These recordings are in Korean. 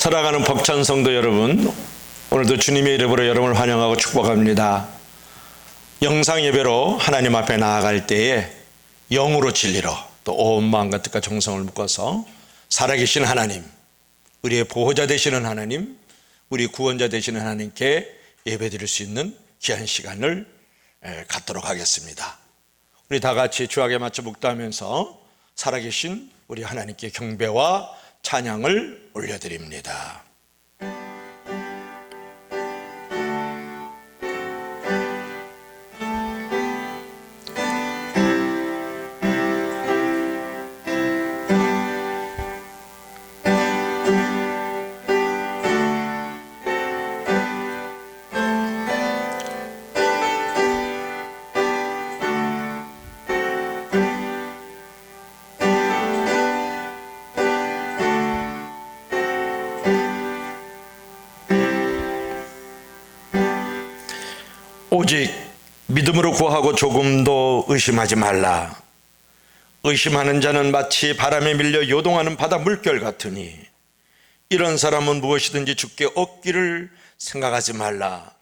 사랑하는 벅찬 성도 여러분, 오늘도 주님의 이름으로 여러분을 환영하고 축복합니다. 영상 예배로 하나님 앞에 나아갈 때에 영으로 진리로 또 온 마음과 뜻과 정성을 묶어서 살아계신 하나님, 우리의 보호자 되시는 하나님, 우리 구원자 되시는 하나님께 예배드릴 수 있는 귀한 시간을 갖도록 하겠습니다. 우리 다 같이 주악에 맞춰 묵도하면서 살아계신 우리 하나님께 경배와 찬양을 올려드립니다. 오직 믿음으로 구하고 조금도 의심하지 말라. 의심하는 자는 마치 바람에 밀려 요동하는 바다 물결 같으니 이런 사람은 무엇이든지 주께 얻기를 생각하지 말라.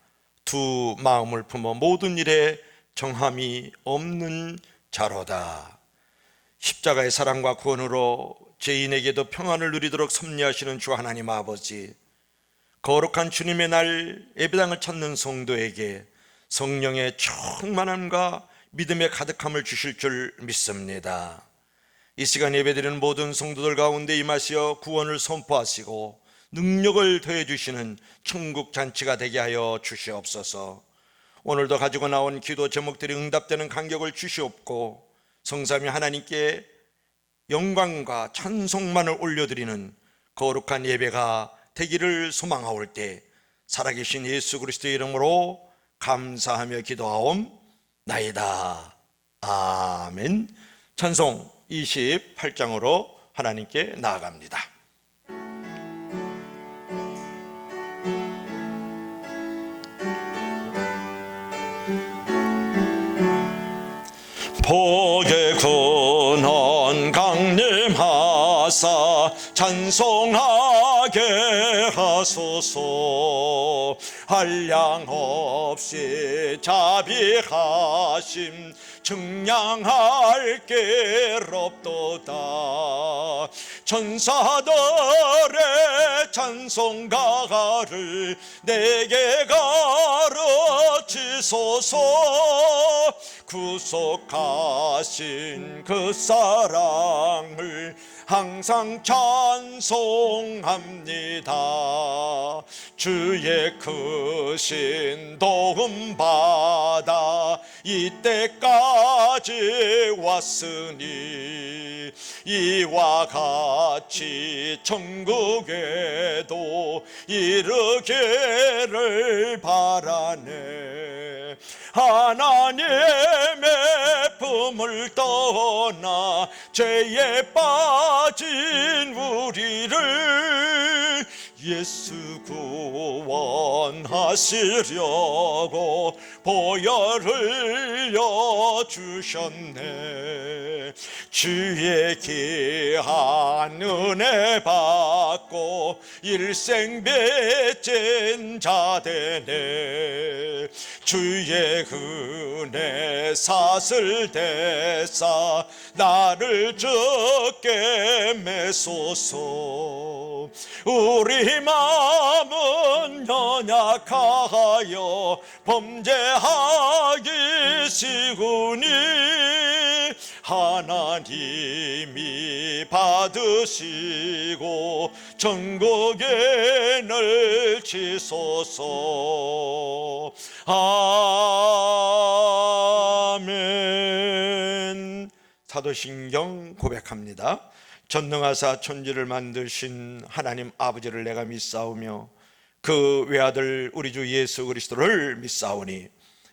두 마음을 품어 모든 일에 정함이 없는 자로다. 십자가의 사랑과 구원으로 죄인에게도 평안을 누리도록 섭리하시는 주 하나님 아버지, 거룩한 주님의 날 예배당을 찾는 성도에게 성령의 충만함과 믿음의 가득함을 주실 줄 믿습니다. 이 시간 예배드리는 모든 성도들 가운데 임하시어 구원을 선포하시고 능력을 더해 주시는 천국 잔치가 되게 하여 주시옵소서. 오늘도 가지고 나온 기도 제목들이 응답되는 간격을 주시옵고 성삼위 하나님께 영광과 찬송만을 올려드리는 거룩한 예배가 되기를 소망하올 때 살아계신 예수 그리스도의 이름으로 감사하며 기도하옵나이다. 아멘. 찬송 28장으로 하나님께 나아갑니다. 복의 근원 강림하사 찬송하게 하소서. 한량 없이 자비하심 증량할 길 없도다. 천사들의 찬송가를 내게 가르치소서. 구속하신 그 사랑을 항상 찬송합니다. 주의 크신 도움 받아 이때까지 왔으니 이와 같이 천국에도 이르기를 바라네. 하나님의 품을 떠나 죄에 빠진 우리를 예수 구원하시려고 보혈 흘려 주셨네. 주의 귀한 은혜 받고 일생 빚진 자 되네. 주의 은혜 사슬 대사 나를 주께 메소서. 우리 마음은 연약하여 범죄하기 쉬우니 하나님이 받으시고 천국에 넣으시소서. 아멘. 사도신경 고백합니다. 전능하사 천지를 만드신 하나님 아버지를 내가 믿사오며 그 외아들 우리 주 예수 그리스도를 믿사오니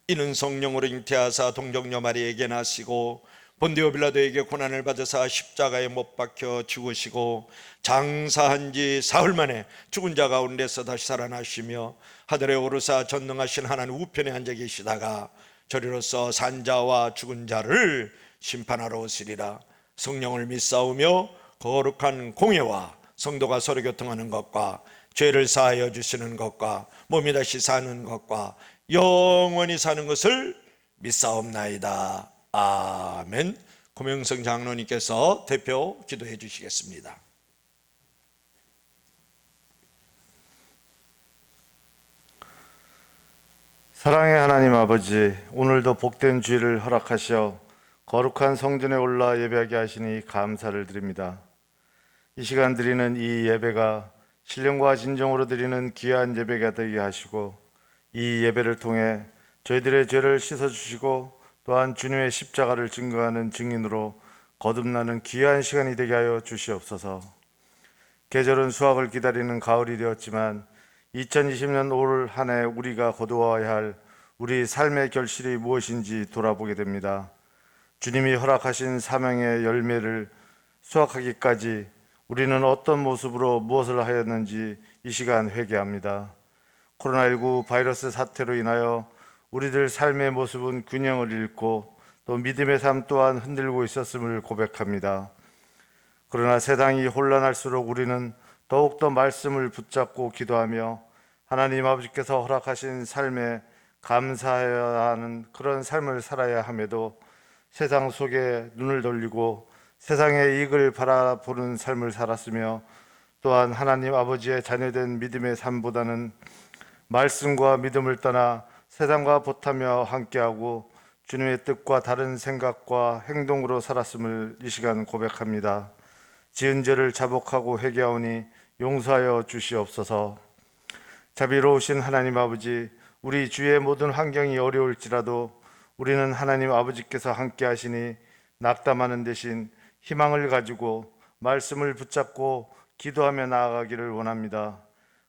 이는 성령으로 잉태하사 동정녀 마리에게 나시고 본디오 빌라도에게 고난을 받으사 십자가에 못 박혀 죽으시고 장사한 지 사흘 만에 죽은 자 가운데서 다시 살아나시며 하늘에 오르사 전능하신 하나님 우편에 앉아 계시다가 저리로서 산자와 죽은 자를 심판하러 오시리라. 성령을 믿사오며 거룩한 공예와 성도가 서로 교통하는 것과 죄를 사하여 주시는 것과 몸이 다시 사는 것과 영원히 사는 것을 믿사옵나이다. 아멘. 고명성 장로님께서 대표 기도해 주시겠습니다. 사랑의 하나님 아버지, 오늘도 복된 주일을 허락하시어 거룩한 성전에 올라 예배하게 하시니 감사를 드립니다. 이 시간 드리는 이 예배가 신령과 진정으로 드리는 귀한 예배가 되게 하시고, 이 예배를 통해 저희들의 죄를 씻어주시고 또한 주님의 십자가를 증거하는 증인으로 거듭나는 귀한 시간이 되게 하여 주시옵소서. 계절은 수확을 기다리는 가을이 되었지만 2020년 올 한 해 우리가 거두어야 할 우리 삶의 결실이 무엇인지 돌아보게 됩니다. 주님이 허락하신 사명의 열매를 수확하기까지 우리는 어떤 모습으로 무엇을 하였는지 이 시간 회개합니다. 코로나19 바이러스 사태로 인하여 우리들 삶의 모습은 균형을 잃고 또 믿음의 삶 또한 흔들고 있었음을 고백합니다. 그러나 세상이 혼란할수록 우리는 더욱더 말씀을 붙잡고 기도하며 하나님 아버지께서 허락하신 삶에 감사해야 하는 그런 삶을 살아야 함에도 세상 속에 눈을 돌리고 세상의 이익을 바라보는 삶을 살았으며, 또한 하나님 아버지의 자녀된 믿음의 삶보다는 말씀과 믿음을 떠나 세상과 보타며 함께하고 주님의 뜻과 다른 생각과 행동으로 살았음을 이 시간 고백합니다. 지은 죄를 자복하고 회개하오니 용서하여 주시옵소서. 자비로우신 하나님 아버지, 우리 주의 모든 환경이 어려울지라도 우리는 하나님 아버지께서 함께 하시니 낙담하는 대신 희망을 가지고 말씀을 붙잡고 기도하며 나아가기를 원합니다.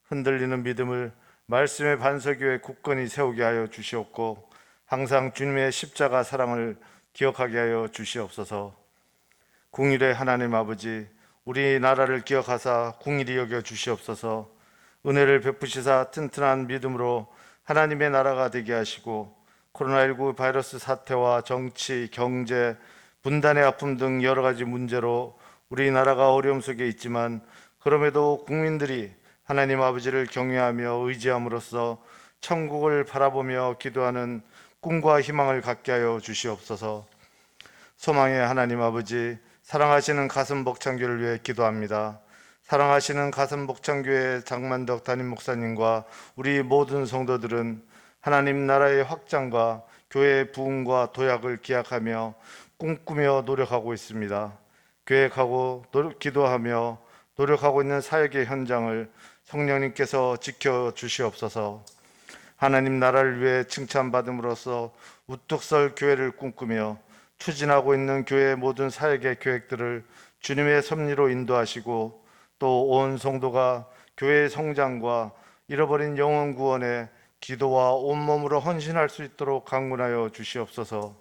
흔들리는 믿음을 말씀의 반석 위에 굳건히 세우게 하여 주시옵고 항상 주님의 십자가 사랑을 기억하게 하여 주시옵소서. 궁일의 하나님 아버지, 우리나라를 기억하사 궁일이 여겨 주시옵소서. 은혜를 베푸시사 튼튼한 믿음으로 하나님의 나라가 되게 하시고 코로나19 바이러스 사태와 정치, 경제, 분단의 아픔 등 여러 가지 문제로 우리나라가 어려움 속에 있지만 그럼에도 국민들이 하나님 아버지를 경외하며 의지함으로써 천국을 바라보며 기도하는 꿈과 희망을 갖게 하여 주시옵소서. 소망의 하나님 아버지, 사랑하시는 가슴 벅찬교를 위해 기도합니다. 사랑하시는 가슴 벅찬교회 장만덕 담임 목사님과 우리 모든 성도들은 하나님 나라의 확장과 교회의 부흥과 도약을 기약하며 꿈꾸며 노력하고 있습니다. 계획하고 기도하며 노력하고 있는 사역의 현장을 성령님께서 지켜주시옵소서. 하나님 나라를 위해 칭찬받음으로써 우뚝 설 교회를 꿈꾸며 추진하고 있는 교회의 모든 사역의 계획들을 주님의 섭리로 인도하시고 또 온 성도가 교회의 성장과 잃어버린 영혼 구원에 기도와 온몸으로 헌신할 수 있도록 강군하여 주시옵소서.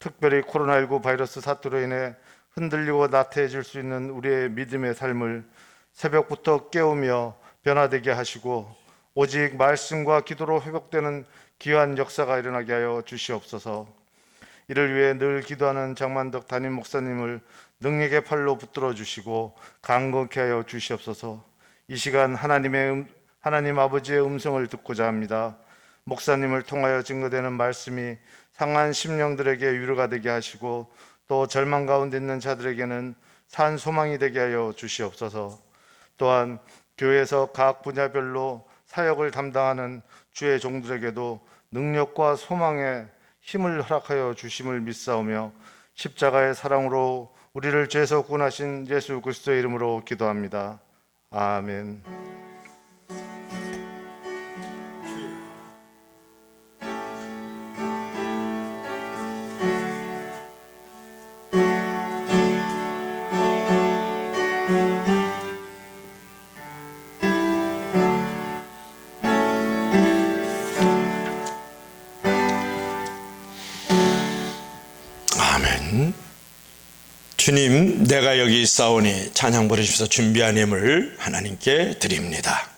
특별히 코로나19 바이러스 사태로 인해 흔들리고 나태해질 수 있는 우리의 믿음의 삶을 새벽부터 깨우며 변화되게 하시고 오직 말씀과 기도로 회복되는 귀한 역사가 일어나게 하여 주시옵소서. 이를 위해 늘 기도하는 장만덕 담임 목사님을 능력의 팔로 붙들어 주시고 강건케 하여 주시옵소서. 이 시간 하나님 아버지의 음성을 듣고자 합니다. 목사님을 통하여 증거되는 말씀이 상한 심령들에게 위로가 되게 하시고 또 절망 가운데 있는 자들에게는 산 소망이 되게 하여 주시옵소서. 또한 교회에서 각 분야별로 사역을 담당하는 주의 종들에게도 능력과 소망의 힘을 허락하여 주심을 믿사오며 십자가의 사랑으로 우리를 죄에서 구원하신 예수 그리스도의 이름으로 기도합니다. 아멘. 아멘. 주님, 내가 여기 있사오니 찬양 부르시면서 준비한 예물 하나님께 드립니다.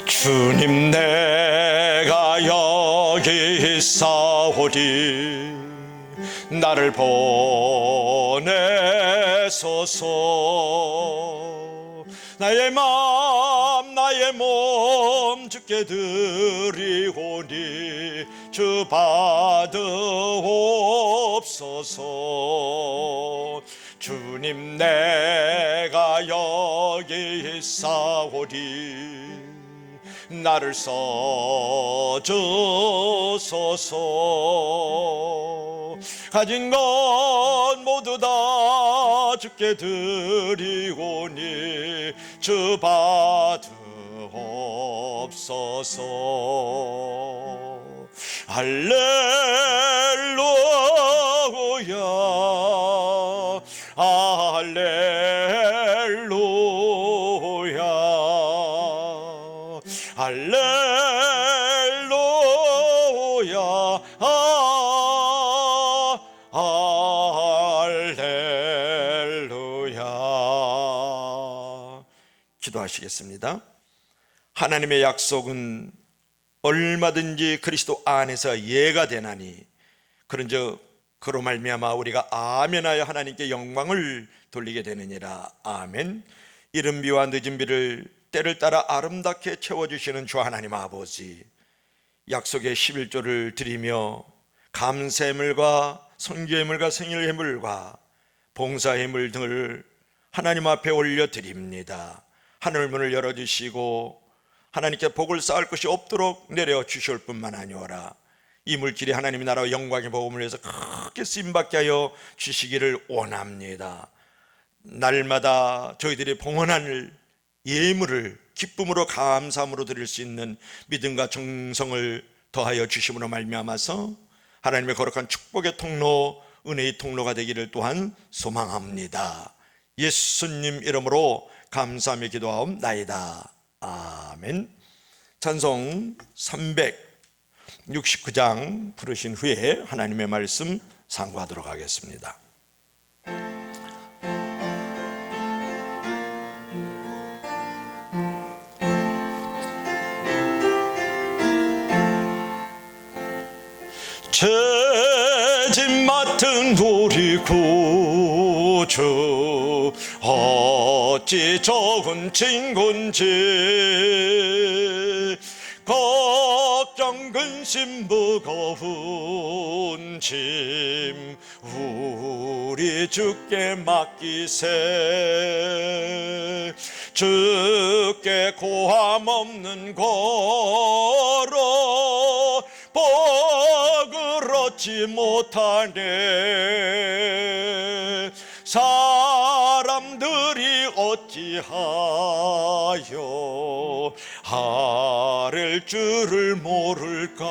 주님, 내가 여기 있사오리 나를 보내소서. 나의 맘 나의 몸 주께 드리오니 주 받으옵소서. 주님 내가 여기 있사오리 나를 써주소서. 가진 것 모두 다 주께 드리오니 주 받으옵소서. 할렐루야 할렐루야 할렐루야 할렐루야. 기도하시겠습니다. 하나님의 약속은 얼마든지 그리스도 안에서 예가 되나니 그런즉 그로 말미암아 우리가 아멘하여 하나님께 영광을 돌리게 되느니라. 아멘. 이른 비와 늦은 비를 때를 따라 아름답게 채워주시는 주 하나님 아버지, 약속의 11조를 드리며 감사예물과 선교예물과 생일예물과 봉사예물 등을 하나님 앞에 올려드립니다. 하늘문을 열어주시고 하나님께 복을 쌓을 것이 없도록 내려주실 뿐만 아니오라. 이 물질이 하나님의 나라와 영광의 복음을 위해서 크게 쓰임받게 하여 주시기를 원합니다. 날마다 저희들이 봉헌할 예물을 기쁨으로 감사함으로 드릴 수 있는 믿음과 정성을 더하여 주심으로 말미암아서 하나님의 거룩한 축복의 통로, 은혜의 통로가 되기를 또한 소망합니다. 예수님 이름으로 감사하며 기도하옵나이다. 아멘. 찬송 369장 부르신 후에 하나님의 말씀 상고하도록 하겠습니다. 죄짐 맡은 우리 구주 어찌 좋은 친군지 걱정 근심 무거운 짐 우리 주께 맡기세. 주께 고함 없는 거로 복을 얻지 못하네. 사람들이 어찌하여 아랠 줄을 모를까.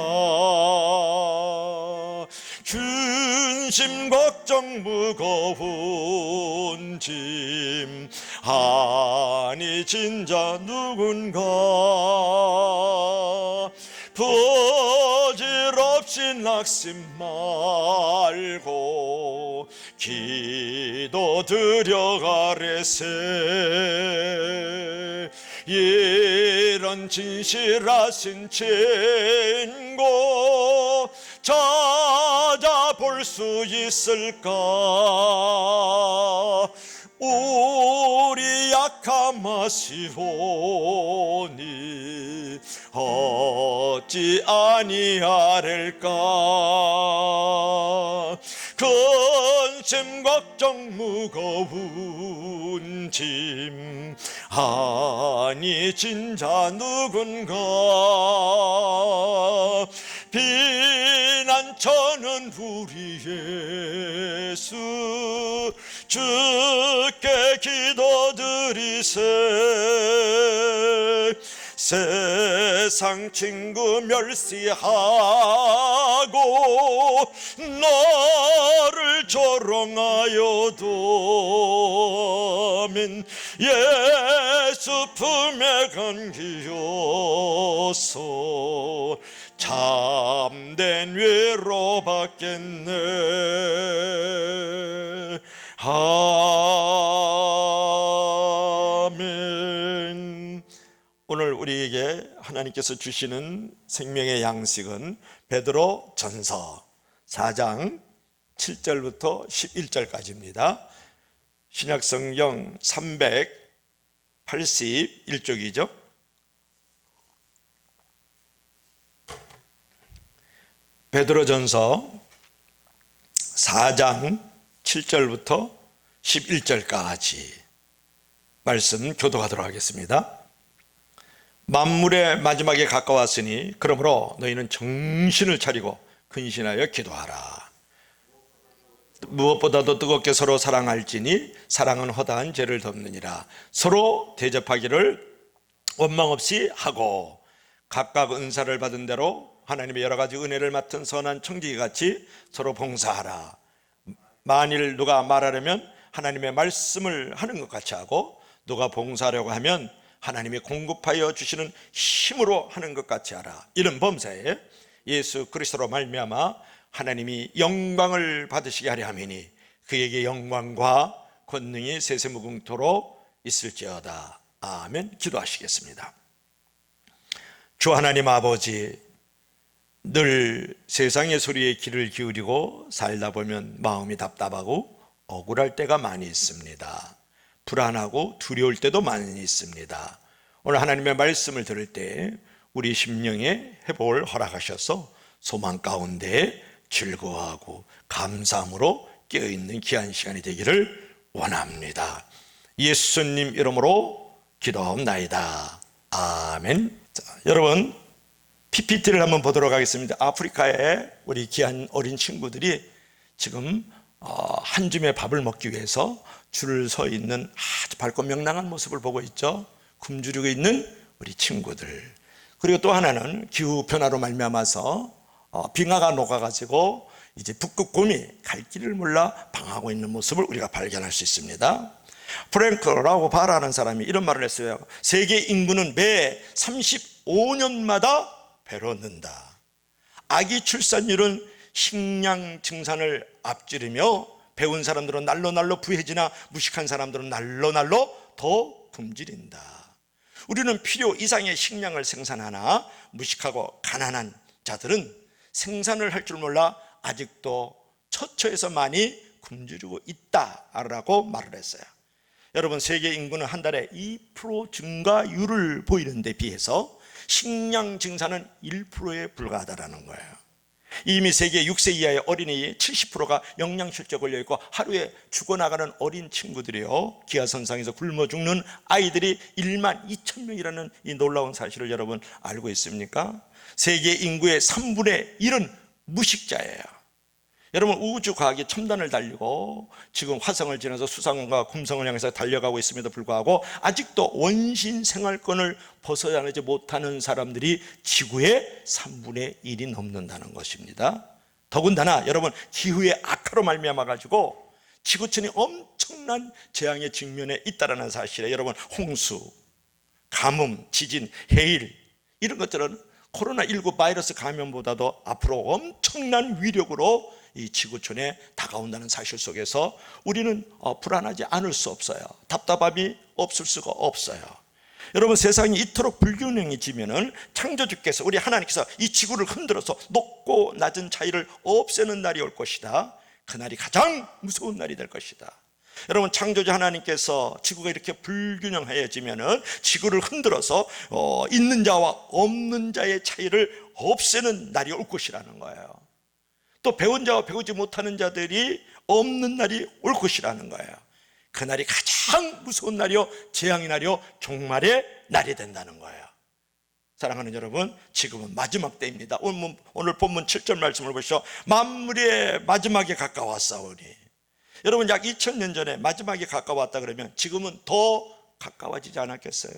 근심 걱정 무거운 짐 아니 진자 누군가. 부질없이 낙심 말고 기도 드려가래세. 이런 진실하신 친구 찾아볼 수 있을까. 우리 약함하시오니 어찌 아니하릴까. 근심 걱정 무거운 짐 아니 진자 누군가. 비난처는 우리 예수 주께 기도드리세. 세상 친구 멸시하고 너를 조롱하여도 아멘. 예수 품에 감기여서 참된 위로 받겠네. 아멘. 오늘 우리에게 하나님께서 주시는 생명의 양식은 베드로 전서 4장 7절부터 11절까지입니다. 신약성경 381쪽이죠. 베드로전서 4장 7절부터 11절까지 말씀 교독하도록 하겠습니다. 만물의 마지막에 가까웠으니 그러므로 너희는 정신을 차리고 근신하여 기도하라. 무엇보다도 뜨겁게 서로 사랑할지니 사랑은 허다한 죄를 덮느니라. 서로 대접하기를 원망 없이 하고 각각 은사를 받은 대로 하나님의 여러 가지 은혜를 맡은 선한 청지기 같이 서로 봉사하라. 만일 누가 말하려면 하나님의 말씀을 하는 것 같이 하고 누가 봉사하려고 하면 하나님이 공급하여 주시는 힘으로 하는 것 같이 하라. 이런 범사에 예수 그리스도로 말미암아 하나님이 영광을 받으시게 하려 함이니 그에게 영광과 권능이 세세무궁토록 있을지어다. 아멘. 기도하시겠습니다. 주 하나님 아버지, 늘 세상의 소리에 귀를 기울이고 살다 보면 마음이 답답하고 억울할 때가 많이 있습니다. 불안하고 두려울 때도 많이 있습니다. 오늘 하나님의 말씀을 들을 때 우리 심령에 회복을 허락하셔서 소망 가운데 즐거워하고 감사함으로 깨어있는 귀한 시간이 되기를 원합니다. 예수님 이름으로 기도하옵나이다. 아멘. 자, 여러분 PPT를 한번 보도록 하겠습니다. 아프리카에 우리 귀한 어린 친구들이 지금 한 줌의 밥을 먹기 위해서 줄을 서 있는 아주 밝고 명랑한 모습을 보고 있죠. 굶주리고 있는 우리 친구들. 그리고 또 하나는 기후 변화로 말미암아서 빙하가 녹아가지고 이제 북극 곰이 갈 길을 몰라 방황하고 있는 모습을 우리가 발견할 수 있습니다. 프랭크 라우바라는 사람이 이런 말을 했어요. 세계 인구는 매 35년마다 배로 는다. 아기 출산율은 식량 증산을 앞지르며 배운 사람들은 날로 부해지나 무식한 사람들은 날로 더 굶주린다. 우리는 필요 이상의 식량을 생산하나 무식하고 가난한 자들은 생산을 할 줄 몰라 아직도 처처해서 많이 굶주리고 있다라고 말을 했어요. 여러분, 세계 인구는 한 달에 2% 증가율을 보이는 데 비해서 식량 증산은 1%에 불과하다는 거예요. 이미 세계 6세 이하의 어린이의 70%가 영양실조에 걸려있고 하루에 죽어나가는 어린 친구들이요, 기아선상에서 굶어 죽는 아이들이 1만 2천 명이라는 이 놀라운 사실을 여러분 알고 있습니까? 세계 인구의 3분의 1은 무식자예요. 여러분, 우주과학이 첨단을 달리고 지금 화성을 지나서 수상과 금성을 향해서 달려가고 있음에도 불구하고 아직도 원신 생활권을 벗어나지 못하는 사람들이 지구의 3분의 1이 넘는다는 것입니다. 더군다나 여러분, 기후의 악화로 말미암아 가지고 지구촌이 엄청난 재앙의 직면에 있다는 사실에 여러분, 홍수, 가뭄, 지진, 해일 이런 것들은 코로나19 바이러스 감염보다도 앞으로 엄청난 위력으로 이 지구촌에 다가온다는 사실 속에서 우리는 불안하지 않을 수 없어요. 답답함이 없을 수가 없어요. 여러분, 세상이 이토록 불균형해지면은 창조주께서, 우리 하나님께서 이 지구를 흔들어서 높고 낮은 차이를 없애는 날이 올 것이다. 그날이 가장 무서운 날이 될 것이다. 여러분, 창조주 하나님께서 지구가 이렇게 불균형해지면은 지구를 흔들어서 있는 자와 없는 자의 차이를 없애는 날이 올 것이라는 거예요. 또 배운 자와 배우지 못하는 자들이 없는 날이 올 것이라는 거예요. 그날이 가장 무서운 날이요, 재앙의 날이요, 종말의 날이 된다는 거예요. 사랑하는 여러분, 지금은 마지막 때입니다. 오늘 본문 7절 말씀을 보시죠. 만물의 마지막에 가까웠사오니. 여러분, 약 2000년 전에 마지막에 가까웠다 그러면 지금은 더 가까워지지 않았겠어요?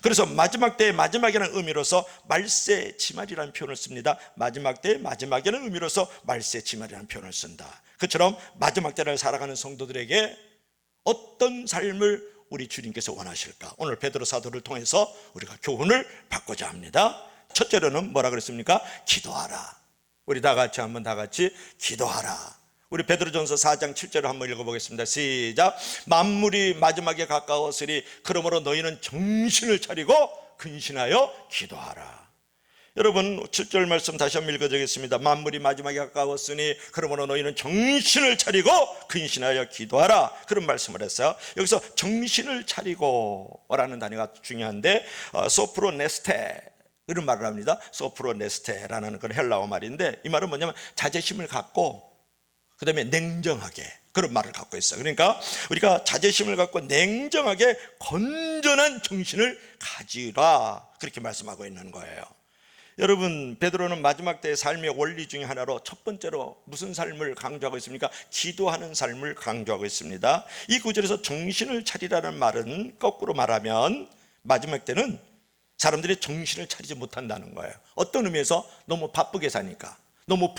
그래서 마지막 때의 마지막이라는 의미로서 말세지말이라는 표현을 씁니다. 마지막 때의 마지막이라는 의미로서 말세지말이라는 표현을 쓴다. 그처럼 마지막 때를 살아가는 성도들에게 어떤 삶을 우리 주님께서 원하실까? 오늘 베드로 사도를 통해서 우리가 교훈을 받고자 합니다. 첫째로는 뭐라 그랬습니까? 기도하라. 우리 다 같이 기도하라. 우리 베드로전서 4장 7절을 한번 읽어보겠습니다. 시작. 만물이 마지막에 가까웠으니 그러므로 너희는 정신을 차리고 근신하여 기도하라. 여러분 7절 말씀 다시 한번 읽어드리겠습니다. 만물이 마지막에 가까웠으니 그러므로 너희는 정신을 차리고 근신하여 기도하라. 그런 말씀을 했어요. 여기서 정신을 차리고 라는 단어가 중요한데 소프로네스테 이런 말을 합니다. 소프로네스테라는 그 헬라어 말인데 이 말은 뭐냐면 자제심을 갖고 그 다음에 냉정하게 그런 말을 갖고 있어요. 그러니까 우리가 자제심을 갖고 냉정하게 건전한 정신을 가지라 그렇게 말씀하고 있는 거예요. 여러분 베드로는 마지막 때의 삶의 원리 중에 하나로 첫 번째로 무슨 삶을 강조하고 있습니까? 기도하는 삶을 강조하고 있습니다. 이 구절에서 정신을 차리라는 말은 거꾸로 말하면 마지막 때는 사람들이 정신을 차리지 못한다는 거예요. 어떤 의미에서 너무 바쁘게 사니까, 너무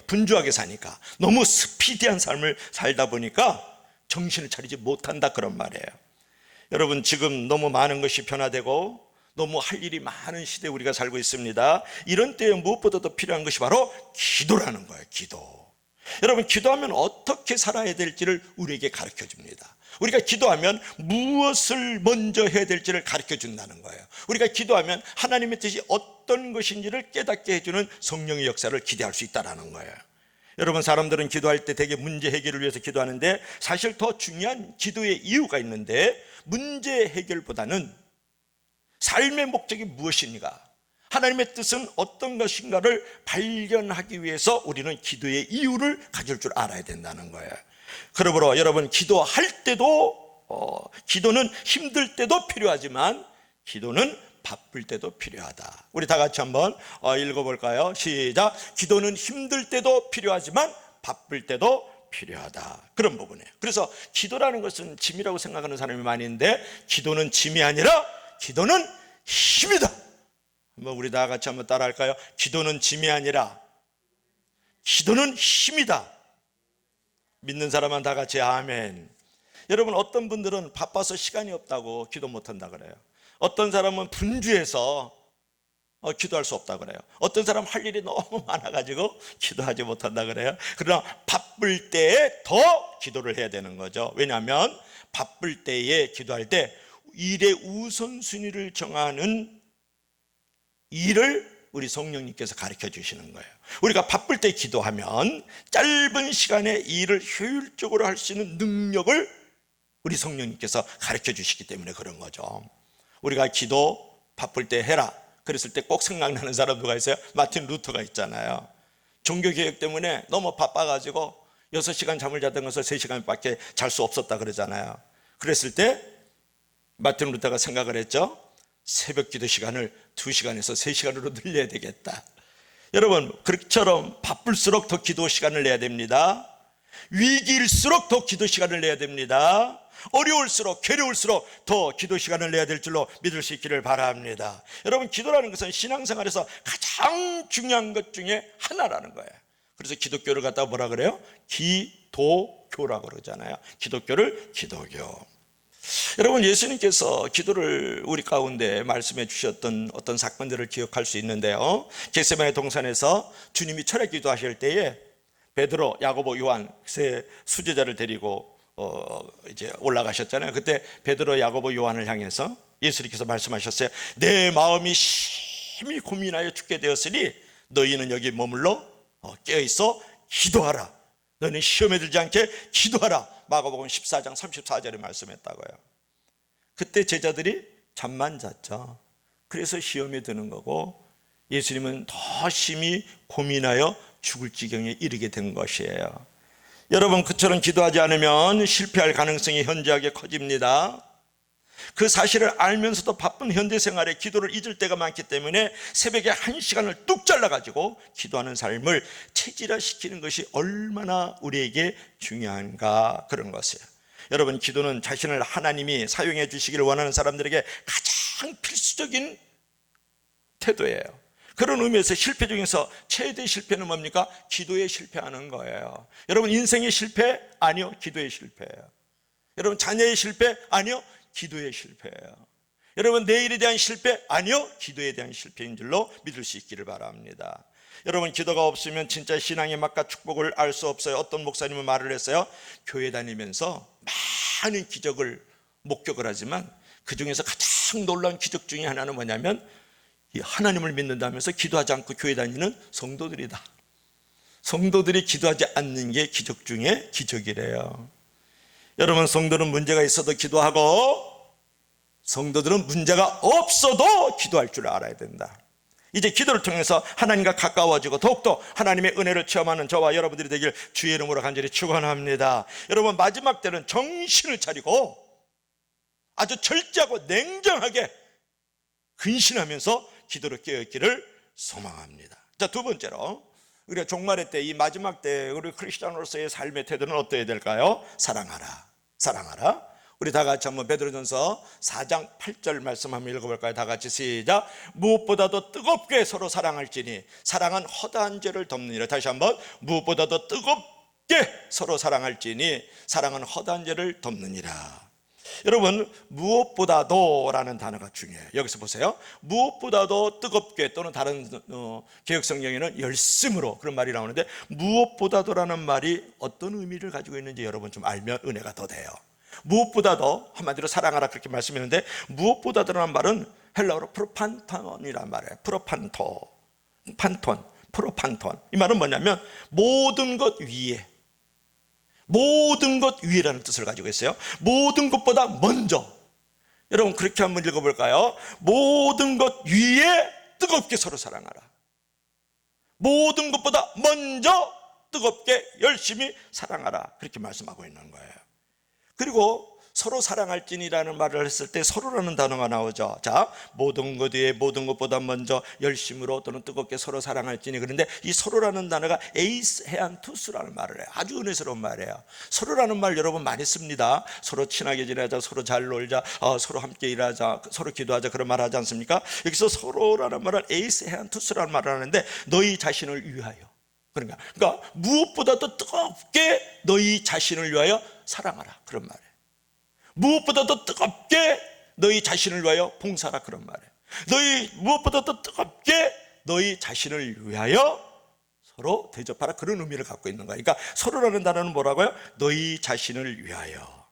분주하게 사니까, 너무 스피디한 삶을 살다 보니까 정신을 차리지 못한다 그런 말이에요. 여러분 지금 너무 많은 것이 변화되고 너무 할 일이 많은 시대에 우리가 살고 있습니다. 이런 때에 무엇보다도 필요한 것이 바로 기도라는 거예요. 기도. 여러분 기도하면 어떻게 살아야 될지를 우리에게 가르쳐 줍니다. 우리가 기도하면 무엇을 먼저 해야 될지를 가르쳐 준다는 거예요. 우리가 기도하면 하나님의 뜻이 어떤 것인지를 깨닫게 해주는 성령의 역사를 기대할 수 있다는 거예요. 여러분 사람들은 기도할 때 대개 문제 해결을 위해서 기도하는데 사실 더 중요한 기도의 이유가 있는데 문제 해결보다는 삶의 목적이 무엇인가, 하나님의 뜻은 어떤 것인가를 발견하기 위해서 우리는 기도의 이유를 가질 줄 알아야 된다는 거예요. 그러므로 여러분 기도할 때도 기도는 힘들 때도 필요하지만 기도는 바쁠 때도 필요하다. 우리 다 같이 한번 읽어볼까요? 시작. 기도는 힘들 때도 필요하지만 바쁠 때도 필요하다. 그런 부분이에요. 그래서 기도라는 것은 짐이라고 생각하는 사람이 많이 있는데 기도는 짐이 아니라 기도는 힘이다. 한번 우리 다 같이 한번 따라할까요? 기도는 짐이 아니라 기도는 힘이다. 믿는 사람은 다 같이 아멘. 여러분 어떤 분들은 바빠서 시간이 없다고 기도 못한다 그래요. 어떤 사람은 분주해서 기도할 수 없다 그래요. 어떤 사람은 할 일이 너무 많아가지고 기도하지 못한다 그래요. 그러나 바쁠 때에 더 기도를 해야 되는 거죠. 왜냐하면 바쁠 때에 기도할 때 일의 우선순위를 정하는 일을 우리 성령님께서 가르쳐 주시는 거예요. 우리가 바쁠 때 기도하면 짧은 시간에 일을 효율적으로 할 수 있는 능력을 우리 성령님께서 가르쳐 주시기 때문에 그런 거죠. 우리가 기도 바쁠 때 해라 그랬을 때 꼭 생각나는 사람 누가 있어요? 마틴 루터가 있잖아요. 종교개혁 때문에 너무 바빠가지고 6시간 잠을 자던 것을 3시간밖에 잘 수 없었다 그러잖아요. 그랬을 때 마틴 루터가 생각을 했죠. 새벽 기도 시간을 2시간에서 3시간으로 늘려야 되겠다. 여러분 그처럼 바쁠수록 더 기도 시간을 내야 됩니다. 위기일수록 더 기도 시간을 내야 됩니다. 어려울수록 괴로울수록 더 기도 시간을 내야 될 줄로 믿을 수 있기를 바랍니다. 여러분 기도라는 것은 신앙생활에서 가장 중요한 것 중에 하나라는 거예요. 그래서 기독교를 갖다가 뭐라 그래요? 기도교라고 그러잖아요. 기독교를 기도교. 여러분 예수님께서 기도를 우리 가운데 말씀해 주셨던 어떤 사건들을 기억할 수 있는데요. 겟세마네 동산에서 주님이 철야 기도하실 때에 베드로, 야고보, 요한 세 수제자를 데리고 이제 올라가셨잖아요. 그때 베드로, 야고보, 요한을 향해서 예수님께서 말씀하셨어요. 내 마음이 심히 고민하여 죽게 되었으니 너희는 여기 머물러 깨어있어 기도하라. 너희는 시험에 들지 않게 기도하라. 마가복음 14장 34절에 말씀했다고요. 그때 제자들이 잠만 잤죠. 그래서 시험에 드는 거고 예수님은 더 심히 고민하여 죽을 지경에 이르게 된 것이에요. 여러분 그처럼 기도하지 않으면 실패할 가능성이 현저하게 커집니다. 그 사실을 알면서도 바쁜 현대생활에 기도를 잊을 때가 많기 때문에 새벽에 1시간을 뚝 잘라가지고 기도하는 삶을 체질화시키는 것이 얼마나 우리에게 중요한가 그런 것이에요. 여러분 기도는 자신을 하나님이 사용해 주시기를 원하는 사람들에게 가장 필수적인 태도예요. 그런 의미에서 실패 중에서 최대 실패는 뭡니까? 기도에 실패하는 거예요. 여러분 인생의 실패? 아니요, 기도의 실패예요. 여러분 자녀의 실패? 아니요, 기도의 실패예요. 여러분 내일에 대한 실패? 아니요, 기도에 대한 실패인 줄로 믿을 수 있기를 바랍니다. 여러분 기도가 없으면 진짜 신앙의 맛과 축복을 알 수 없어요. 어떤 목사님은 말을 했어요. 교회 다니면서 많은 기적을 목격을 하지만 그 중에서 가장 놀라운 기적 중에 하나는 뭐냐면 이 하나님을 믿는다면서 기도하지 않고 교회 다니는 성도들이다. 성도들이 기도하지 않는 게 기적 중에 기적이래요. 여러분, 성도는 문제가 있어도 기도하고 성도들은 문제가 없어도 기도할 줄 알아야 된다. 이제 기도를 통해서 하나님과 가까워지고 더욱더 하나님의 은혜를 체험하는 저와 여러분들이 되길 주의 이름으로 간절히 축원합니다. 여러분, 마지막 때는 정신을 차리고 아주 절제하고 냉정하게 근신하면서 기도를 깨어있기를 소망합니다. 자, 두 번째로 우리가 종말의 때, 이 마지막 때 우리 크리스천으로서의 삶의 태도는 어떠해야 될까요? 사랑하라. 사랑하라. 우리 다 같이 한번 베드로전서 4장 8절 말씀 한번 읽어볼까요? 다 같이 시작. 무엇보다도 뜨겁게 서로 사랑할지니 사랑은 허다한 죄를 덮느니라. 다시 한번, 무엇보다도 뜨겁게 서로 사랑할지니 사랑은 허다한 죄를 덮느니라. 여러분, 무엇보다도 라는 단어가 중요해요. 여기서 보세요. 무엇보다도 뜨겁게, 또는 다른 개역성경에는 열심으로 그런 말이 나오는데, 무엇보다도 라는 말이 어떤 의미를 가지고 있는지 여러분 좀 알면 은혜가 더 돼요. 무엇보다도, 한마디로 사랑하라 그렇게 말씀했는데, 무엇보다도라는 말은 헬라어로 프로판톤이란 말이에요. 프로판톤. 이 말은 뭐냐면 모든 것 위에, 모든 것 위에라는 뜻을 가지고 있어요. 모든 것보다 먼저. 여러분, 그렇게 한번 읽어볼까요? 모든 것 위에 뜨겁게 서로 사랑하라. 모든 것보다 먼저 뜨겁게 열심히 사랑하라. 그렇게 말씀하고 있는 거예요. 그리고 서로 사랑할지니라는 말을 했을 때 서로라는 단어가 나오죠. 자, 모든 것 위에 모든 것보다 먼저 열심으로 또는 뜨겁게 서로 사랑할지니. 그런데 이 서로라는 단어가 에이스 해안 투스라는 말을 해요. 아주 은혜스러운 말이에요. 서로라는 말 여러분 많이 씁니다. 서로 친하게 지내자, 서로 잘 놀자, 서로 함께 일하자, 서로 기도하자, 그런 말 하지 않습니까? 여기서 서로라는 말은 에이스 해안 투스라는 말을 하는데, 너희 자신을 위하여, 그러니까 무엇보다도 뜨겁게 너희 자신을 위하여 사랑하라, 그런 말이에요. 무엇보다도 뜨겁게 너희 자신을 위하여 봉사하라, 그런 말이에요. 무엇보다도 뜨겁게 너희 자신을 위하여 서로 대접하라, 그런 의미를 갖고 있는 거예요. 그러니까 서로라는 단어는 뭐라고요? 너희 자신을 위하여.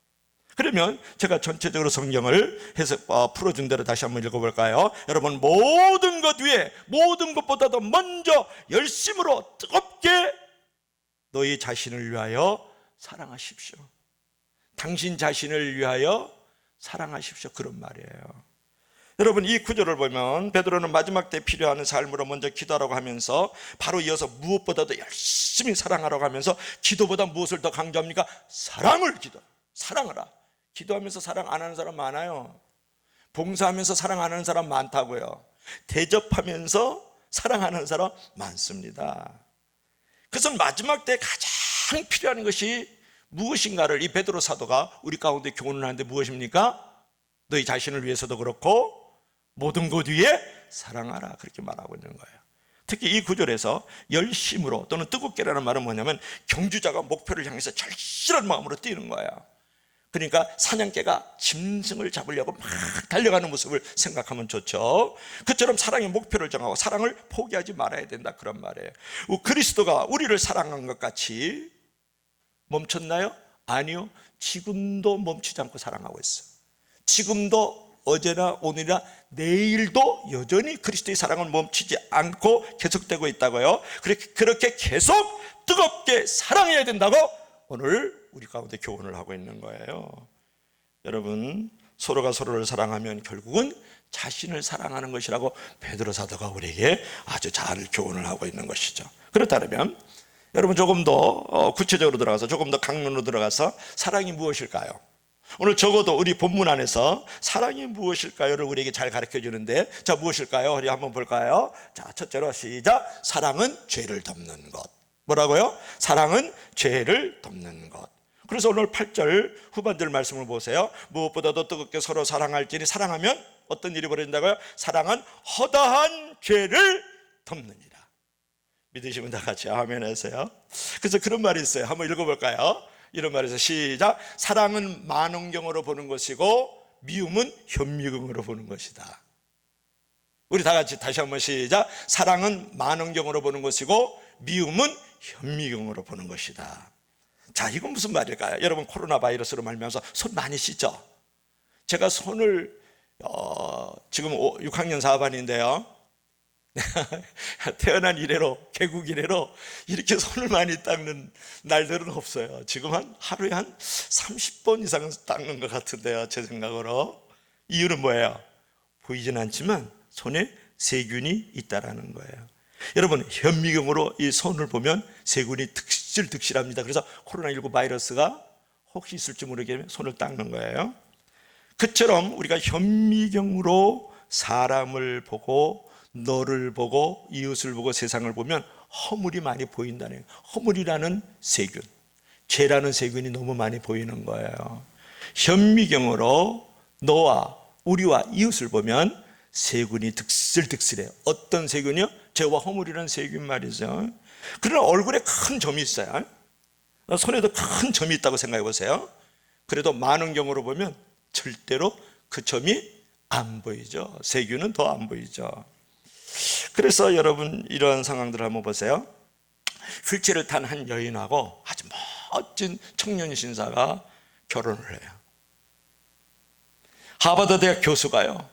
그러면 제가 전체적으로 성경을 해서 풀어준 대로 다시 한번 읽어볼까요? 여러분, 모든 것 위에 모든 것보다도 먼저 열심으로 뜨겁게 너희 자신을 위하여 사랑하십시오. 당신 자신을 위하여 사랑하십시오, 그런 말이에요. 여러분, 이 구절을 보면 베드로는 마지막 때 필요한 삶으로 먼저 기도하라고 하면서 바로 이어서 무엇보다도 열심히 사랑하라고 하면서 기도보다 무엇을 더 강조합니까? 사랑하라. 기도하면서 사랑 안 하는 사람 많아요. 봉사하면서 사랑 안 하는 사람 많다고요. 대접하면서 사랑하는 사람 많습니다. 그래서 마지막 때 가장 필요한 것이 무엇인가를 이 베드로 사도가 우리 가운데 교훈을 하는데, 무엇입니까? 너희 자신을 위해서도 그렇고 모든 것 위에 사랑하라, 그렇게 말하고 있는 거예요. 특히 이 구절에서 열심으로 또는 뜨겁게라는 말은 뭐냐면 경주자가 목표를 향해서 절실한 마음으로 뛰는 거예요. 그러니까 사냥개가 짐승을 잡으려고 막 달려가는 모습을 생각하면 좋죠. 그처럼 사랑의 목표를 정하고 사랑을 포기하지 말아야 된다, 그런 말이에요. 그리스도가 우리를 사랑한 것 같이 멈췄나요? 아니요. 지금도 멈추지 않고 사랑하고 있어요. 지금도 어제나 오늘이나 내일도 여전히 그리스도의 사랑은 멈추지 않고 계속되고 있다고요. 그렇게 계속 뜨겁게 사랑해야 된다고 오늘 우리 가운데 교훈을 하고 있는 거예요. 여러분, 서로가 서로를 사랑하면 결국은 자신을 사랑하는 것이라고 베드로 사도가 우리에게 아주 잘 교훈을 하고 있는 것이죠. 그렇다면 여러분, 조금 더 구체적으로 들어가서, 조금 더 강론으로 들어가서 사랑이 무엇일까요? 오늘 적어도 우리 본문 안에서 사랑이 무엇일까요를 우리에게 잘 가르쳐 주는데, 자, 무엇일까요? 우리 한번 볼까요? 자, 첫째로 시작. 사랑은 죄를 덮는 것. 뭐라고요? 사랑은 죄를 덮는 것. 그래서 오늘 8절 후반절 말씀을 보세요. 무엇보다도 뜨겁게 서로 사랑할지니, 사랑하면 어떤 일이 벌어진다고요? 사랑은 허다한 죄를 덮느니라. 믿으시면 다 같이 아멘 하세요. 그래서 그런 말이 있어요. 한번 읽어볼까요? 이런 말이 있어요. 시작. 사랑은 만원경으로 보는 것이고 미움은 현미경으로 보는 것이다. 우리 다 같이 다시 한번 시작. 사랑은 만원경으로 보는 것이고 미움은 현미경으로 보는 것이다. 자, 이건 무슨 말일까요? 여러분, 코로나 바이러스로 말미암아서 손 많이 씻죠? 제가 손을 지금 6학년 4반인데요. 태어난 이래로, 개국 이래로 이렇게 손을 많이 닦는 날들은 없어요. 지금 하루에 한 30번 이상은 닦는 것 같은데요, 제 생각으로. 이유는 뭐예요? 보이진 않지만 손에 세균이 있다라는 거예요. 여러분, 현미경으로 이 손을 보면 세균이 득실득실합니다. 그래서 코로나19 바이러스가 혹시 있을지 모르게 손을 닦는 거예요. 그처럼 우리가 현미경으로 사람을 보고, 너를 보고, 이웃을 보고, 세상을 보면 허물이 많이 보인다는 거예요. 허물이라는 세균, 죄라는 세균이 너무 많이 보이는 거예요. 현미경으로 너와 우리와 이웃을 보면 세균이 득실득실해요. 어떤 세균이요? 죄와 허물이라는 세균 말이죠. 그러나 얼굴에 큰 점이 있어요. 손에도 큰 점이 있다고 생각해 보세요. 그래도 망원경으로 보면 절대로 그 점이 안 보이죠. 세균은 더 안 보이죠. 그래서 여러분, 이런 상황들을 한번 보세요. 휠체어를 탄 한 여인하고 아주 멋진 청년 신사가 결혼을 해요. 하버드 대학 교수가요,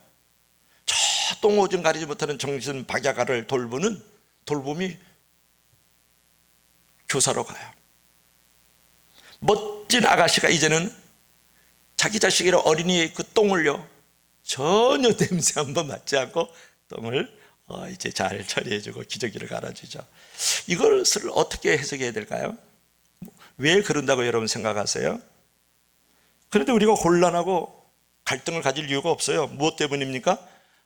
저 똥오줌 가리지 못하는 정신 박약아를 돌봄이 교사로 가요. 멋진 아가씨가 이제는 자기 자식이라 어린이의 그 똥을요, 전혀 냄새 한번 맡지 않고 똥을 이제 잘 처리해주고 기저귀를 갈아주죠. 이것을 어떻게 해석해야 될까요? 왜 그런다고 여러분 생각하세요? 그런데 우리가 곤란하고 갈등을 가질 이유가 없어요. 무엇 때문입니까?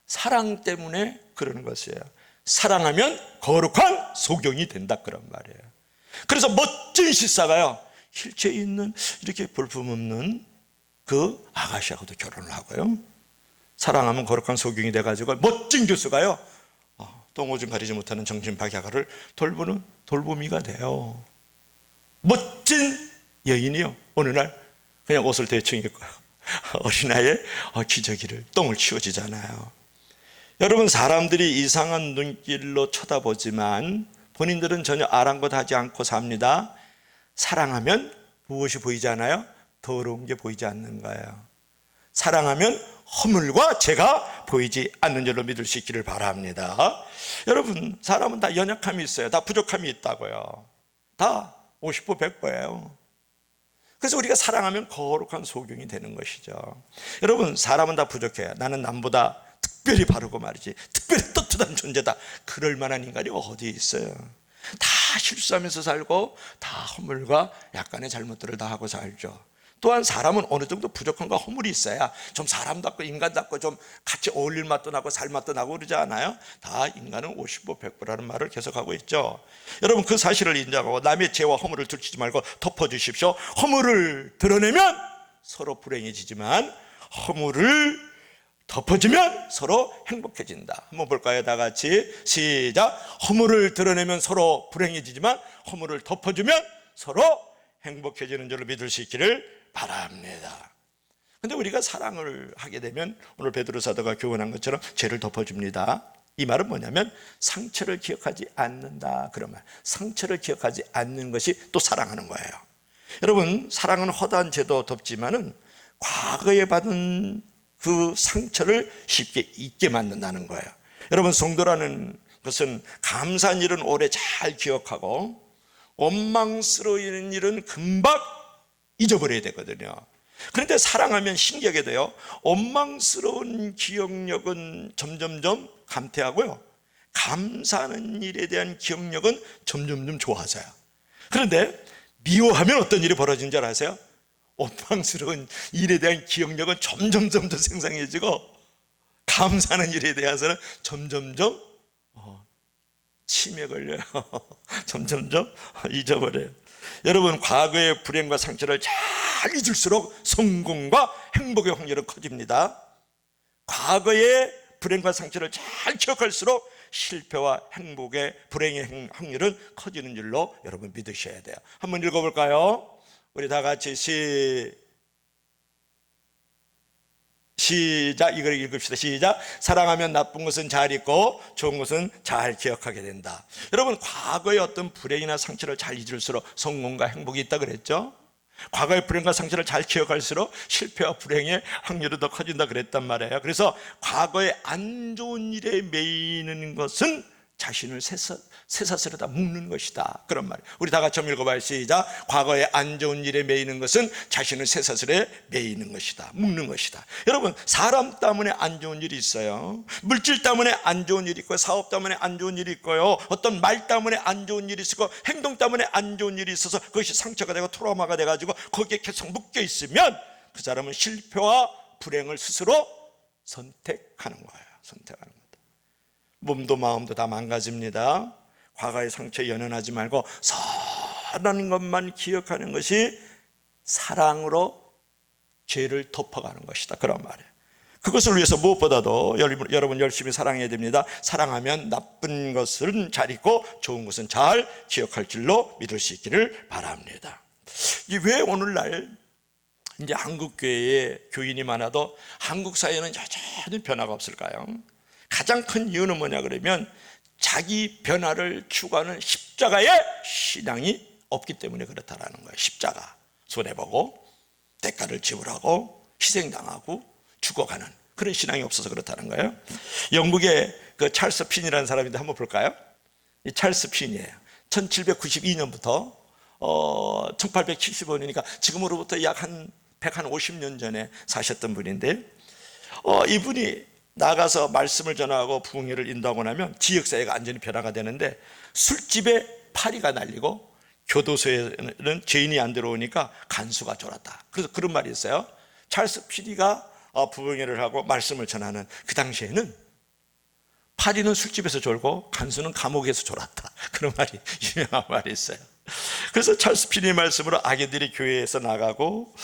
사랑 때문에 그러는 것이에요. 사랑하면 거룩한 소경이 된다, 그런 말이에요. 그래서 멋진 시사가요, 휠체어에 있는 이렇게 볼품없는 그 아가씨하고도 결혼을 하고요, 사랑하면 거룩한 소경이 돼가지고 멋진 교수가요, 똥오줌 가리지 못하는 정신박약아를 돌보는 돌보미가 돼요. 멋진 여인이요, 어느 날 그냥 옷을 대충 입고 어린아이의 기저귀를, 똥을 치워주잖아요. 여러분, 사람들이 이상한 눈길로 쳐다보지만 본인들은 전혀 아랑곳하지 않고 삽니다. 사랑하면 무엇이 보이지 않아요? 더러운 게 보이지 않는 거예요. 사랑하면 허물과 죄가 보이지 않는 줄로 믿을 수 있기를 바랍니다. 여러분, 사람은 다 연약함이 있어요. 다 부족함이 있다고요. 다 50% 100%예요. 그래서 우리가 사랑하면 거룩한 소경이 되는 것이죠. 여러분, 사람은 다 부족해요. 나는 남보다 특별히 바르고 말이지, 특별히 떳떳한 존재다, 그럴 만한 인간이 어디 있어요? 다 실수하면서 살고 다 허물과 약간의 잘못들을 다 하고 살죠. 또한 사람은 어느 정도 부족함과 허물이 있어야 좀 사람답고 인간답고 좀 같이 어울릴 맛도 나고 살 맛도 나고 그러지 않아요? 다 인간은 50% 100%라는 말을 계속하고 있죠. 여러분, 그 사실을 인정하고 남의 죄와 허물을 들키지 말고 덮어주십시오. 허물을 드러내면 서로 불행해지지만 허물을 덮어주면 서로 행복해진다. 한번 볼까요? 다 같이 시작. 허물을 드러내면 서로 불행해지지만 허물을 덮어주면 서로 행복해지는 줄로 믿을 수 있기를 바랍니다. 근데 우리가 사랑을 하게 되면 오늘 베드로 사도가 교훈한 것처럼 죄를 덮어줍니다. 이 말은 뭐냐면 상처를 기억하지 않는다, 그런 말. 상처를 기억하지 않는 것이 또 사랑하는 거예요. 여러분, 사랑은 허다한 죄도 덮지만은 과거에 받은 그 상처를 쉽게 잊게 만든다는 거예요. 여러분, 성도라는 것은 감사한 일은 오래 잘 기억하고 원망스러운 일은 금방 잊어버려야 되거든요. 그런데 사랑하면 신기하게도요, 원망스러운 기억력은 점점점 감퇴하고요, 감사하는 일에 대한 기억력은 점점점 좋아져요. 그런데 미워하면 어떤 일이 벌어지는 줄 아세요? 원망스러운 일에 대한 기억력은 점점점 더 생생해지고 감사하는 일에 대해서는 점점점 치매 걸려요. 점점점 잊어버려요. 여러분, 과거의 불행과 상처를 잘 잊을수록 성공과 행복의 확률은 커집니다. 과거의 불행과 상처를 잘 기억할수록 실패와 행복의 불행의 확률은 커지는 줄로 여러분 믿으셔야 돼요. 한번 읽어볼까요? 우리 다 같이 시작. 이걸 읽읍시다. 시작. 사랑하면 나쁜 것은 잘 잊고 좋은 것은 잘 기억하게 된다. 여러분, 과거의 어떤 불행이나 상처를 잘 잊을수록 성공과 행복이 있다 그랬죠? 과거의 불행과 상처를 잘 기억할수록 실패와 불행의 확률이 더 커진다 그랬단 말이에요. 그래서 과거의 안 좋은 일에 매이는 것은 자신을 쇠사슬에다 묶는 것이다, 그런 말이에요. 우리 다 같이 한번 읽어봐요. 시작. 과거의 안 좋은 일에 매이는 것은 자신을 쇠사슬에 매이는 것이다, 묶는 것이다. 여러분, 사람 때문에 안 좋은 일이 있어요. 물질 때문에 안 좋은 일이 있고요, 사업 때문에 안 좋은 일이 있고요, 어떤 말 때문에 안 좋은 일이 있고, 행동 때문에 안 좋은 일이 있어서 그것이 상처가 되고 트라우마가 돼가지고 거기에 계속 묶여 있으면 그 사람은 실패와 불행을 스스로 선택하는 거예요. 선택하는 거예요. 몸도 마음도 다 망가집니다. 과거의 상처에 연연하지 말고 선한 것만 기억하는 것이 사랑으로 죄를 덮어가는 것이다, 그런 말이에요. 그것을 위해서 무엇보다도 여러분 열심히 사랑해야 됩니다. 사랑하면 나쁜 것은 잘 잊고 좋은 것은 잘 기억할 줄로 믿을 수 있기를 바랍니다. 왜 오늘날 이제 한국 교회에 교인이 많아도 한국 사회는 여전히 변화가 없을까요? 가장 큰 이유는 뭐냐 그러면 자기 변화를 추구하는 십자가의 신앙이 없기 때문에 그렇다라는 거예요. 십자가 손해보고 대가를 지불하고 희생당하고 죽어가는 그런 신앙이 없어서 그렇다는 거예요. 영국의 그 찰스 핀이라는 사람인데 한번 볼까요? 이 찰스 핀이에요. 1792년부터 1875년이니까 지금으로부터 약 한 150년 전에 사셨던 분인데, 이분이 나가서 말씀을 전하고 부흥회를 인도하고 나면 지역사회가 완전히 변화가 되는데, 술집에 파리가 날리고 교도소에는 죄인이 안 들어오니까 간수가 졸았다. 그래서 그런 말이 있어요. 찰스 피디가 부흥회를 하고 말씀을 전하는 그 당시에는 파리는 술집에서 졸고 간수는 감옥에서 졸았다, 그런 말이 유명한 말이 있어요. 그래서 찰스 피디의 말씀으로 악인들이 교회에서 나가고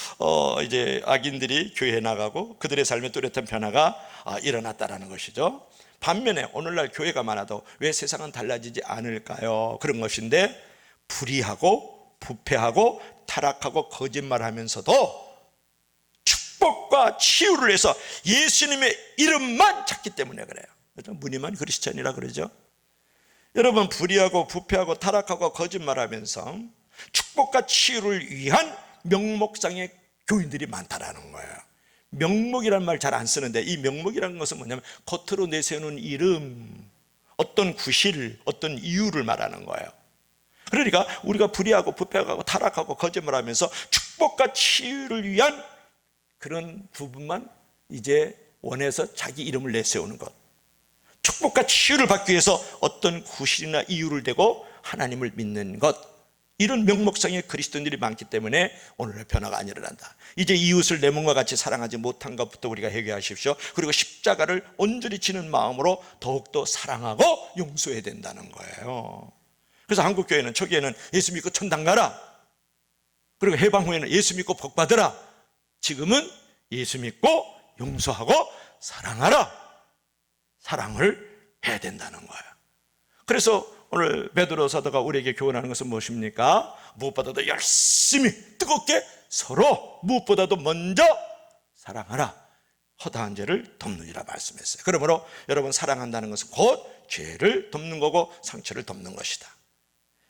이제 악인들이 교회에 나가고 그들의 삶에 뚜렷한 변화가 일어났다라는 것이죠. 반면에 오늘날 교회가 많아도 왜 세상은 달라지지 않을까요? 그런 것인데, 불의하고 부패하고 타락하고 거짓말하면서도 축복과 치유를 해서 예수님의 이름만 찾기 때문에 그래요. 무늬만 그리스천이라 그러죠. 여러분, 불의하고 부패하고 타락하고 거짓말하면서 축복과 치유를 위한 명목상의 교인들이 많다라는 거예요. 명목이라는 말 잘 안 쓰는데, 이 명목이라는 것은 뭐냐면 겉으로 내세우는 이름, 어떤 구실, 어떤 이유를 말하는 거예요. 그러니까 우리가 불의하고 부패하고 타락하고 거짓말하면서 축복과 치유를 위한 그런 부분만 이제 원해서 자기 이름을 내세우는 것, 축복과 치유를 받기 위해서 어떤 구실이나 이유를 대고 하나님을 믿는 것, 이런 명목상의 그리스도인들이 많기 때문에 오늘날 변화가 안 일어난다. 이제 이웃을 내 몸과 같이 사랑하지 못한 것부터 우리가 해결하십시오. 그리고 십자가를 온전히 지는 마음으로 더욱더 사랑하고 용서해야 된다는 거예요. 그래서 한국교회는 초기에는 예수 믿고 천당 가라, 그리고 해방 후에는 예수 믿고 복 받으라, 지금은 예수 믿고 용서하고 사랑하라, 사랑을 해야 된다는 거예요. 그래서 오늘 베드로 사도가 우리에게 교훈하는 것은 무엇입니까? 무엇보다도 열심히 뜨겁게 서로 무엇보다도 먼저 사랑하라, 허다한 죄를 덮느니라 말씀했어요. 그러므로 여러분, 사랑한다는 것은 곧 죄를 덮는 거고 상처를 덮는 것이다.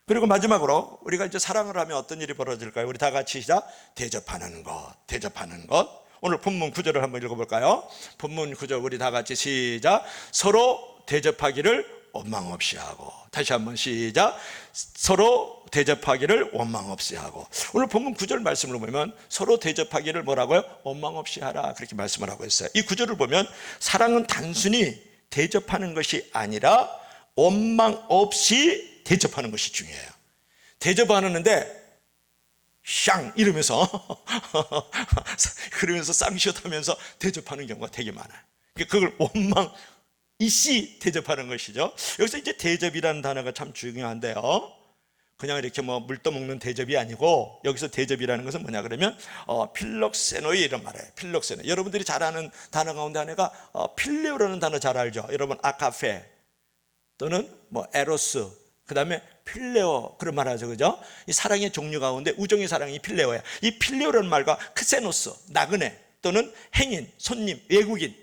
그리고 마지막으로 우리가 이제 사랑을 하면 어떤 일이 벌어질까요? 우리 다 같이 시작. 대접하는 것, 대접하는 것. 오늘 본문 9절을 한번 읽어볼까요? 본문 9절 우리 다 같이 시작. 서로 대접하기를 원망 없이 하고. 다시 한번 시작. 서로 대접하기를 원망 없이 하고. 오늘 본문 9절 말씀을 보면 서로 대접하기를 뭐라고요? 원망 없이 하라, 그렇게 말씀을 하고 있어요. 이 9절을 보면 사랑은 단순히 대접하는 것이 아니라 원망 없이 대접하는 것이 중요해요. 대접하는데 샹 이러면서 그러면서 쌍시옷하면서 대접하는 경우가 되게 많아요. 그걸 원망 이씨 대접하는 것이죠. 여기서 이제 대접이라는 단어가 참 중요한데요, 그냥 이렇게 뭐 물 떠먹는 대접이 아니고, 여기서 대접이라는 것은 뭐냐 그러면 필록세노이 이런 말이에요. 필록세노. 여러분들이 잘 아는 단어 가운데 하나가 필레오라는 단어 잘 알죠. 여러분, 아카페 또는 뭐 에로스, 그 다음에 필레오, 그런 말 하죠, 그죠? 이 사랑의 종류 가운데 우정의 사랑이 필레오야. 이 필레오라는 말과 크세노스, 나그네 또는 행인, 손님, 외국인,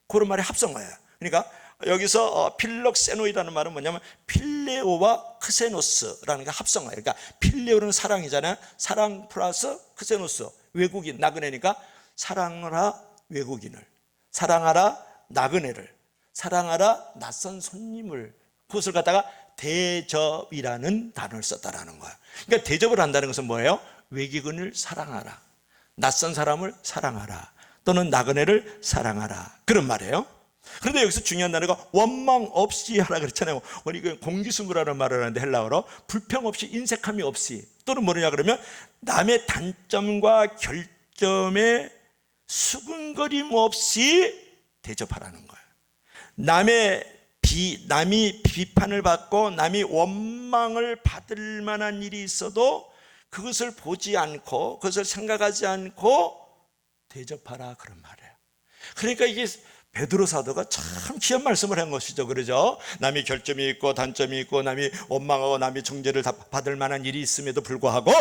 그런 말의 합성어예요. 그러니까 여기서 필럭세노이라는 말은 뭐냐면 필레오와 크세노스라는 게 합성어예요. 그러니까 필레오는 사랑이잖아요. 사랑 플러스 크세노스, 외국인, 나그네니까 사랑하라 외국인을, 사랑하라 나그네를, 사랑하라 낯선 손님을, 그것을 갖다가 대접이라는 단어를 썼다라는 거야. 그러니까 대접을 한다는 것은 뭐예요? 외국인을 사랑하라, 낯선 사람을 사랑하라, 또는 나그네를 사랑하라, 그런 말이에요. 그런데 여기서 중요한 단어가 원망 없이 하라 그랬잖아요. 우리 공기수무라는 말을 하는데 헬라어로 불평 없이, 인색함이 없이, 또는 뭐냐 그러면 남의 단점과 결점에 수근거림 없이 대접하라는 거예요. 남이 비판을 받고 남이 원망을 받을 만한 일이 있어도 그것을 보지 않고 그것을 생각하지 않고 대접하라, 그런 말이에요. 그러니까 이게 베드로 사도가 참 귀한 말씀을 한 것이죠. 그러죠? 남이 결점이 있고 단점이 있고 남이 원망하고 남이 정죄를 받을 만한 일이 있음에도 불구하고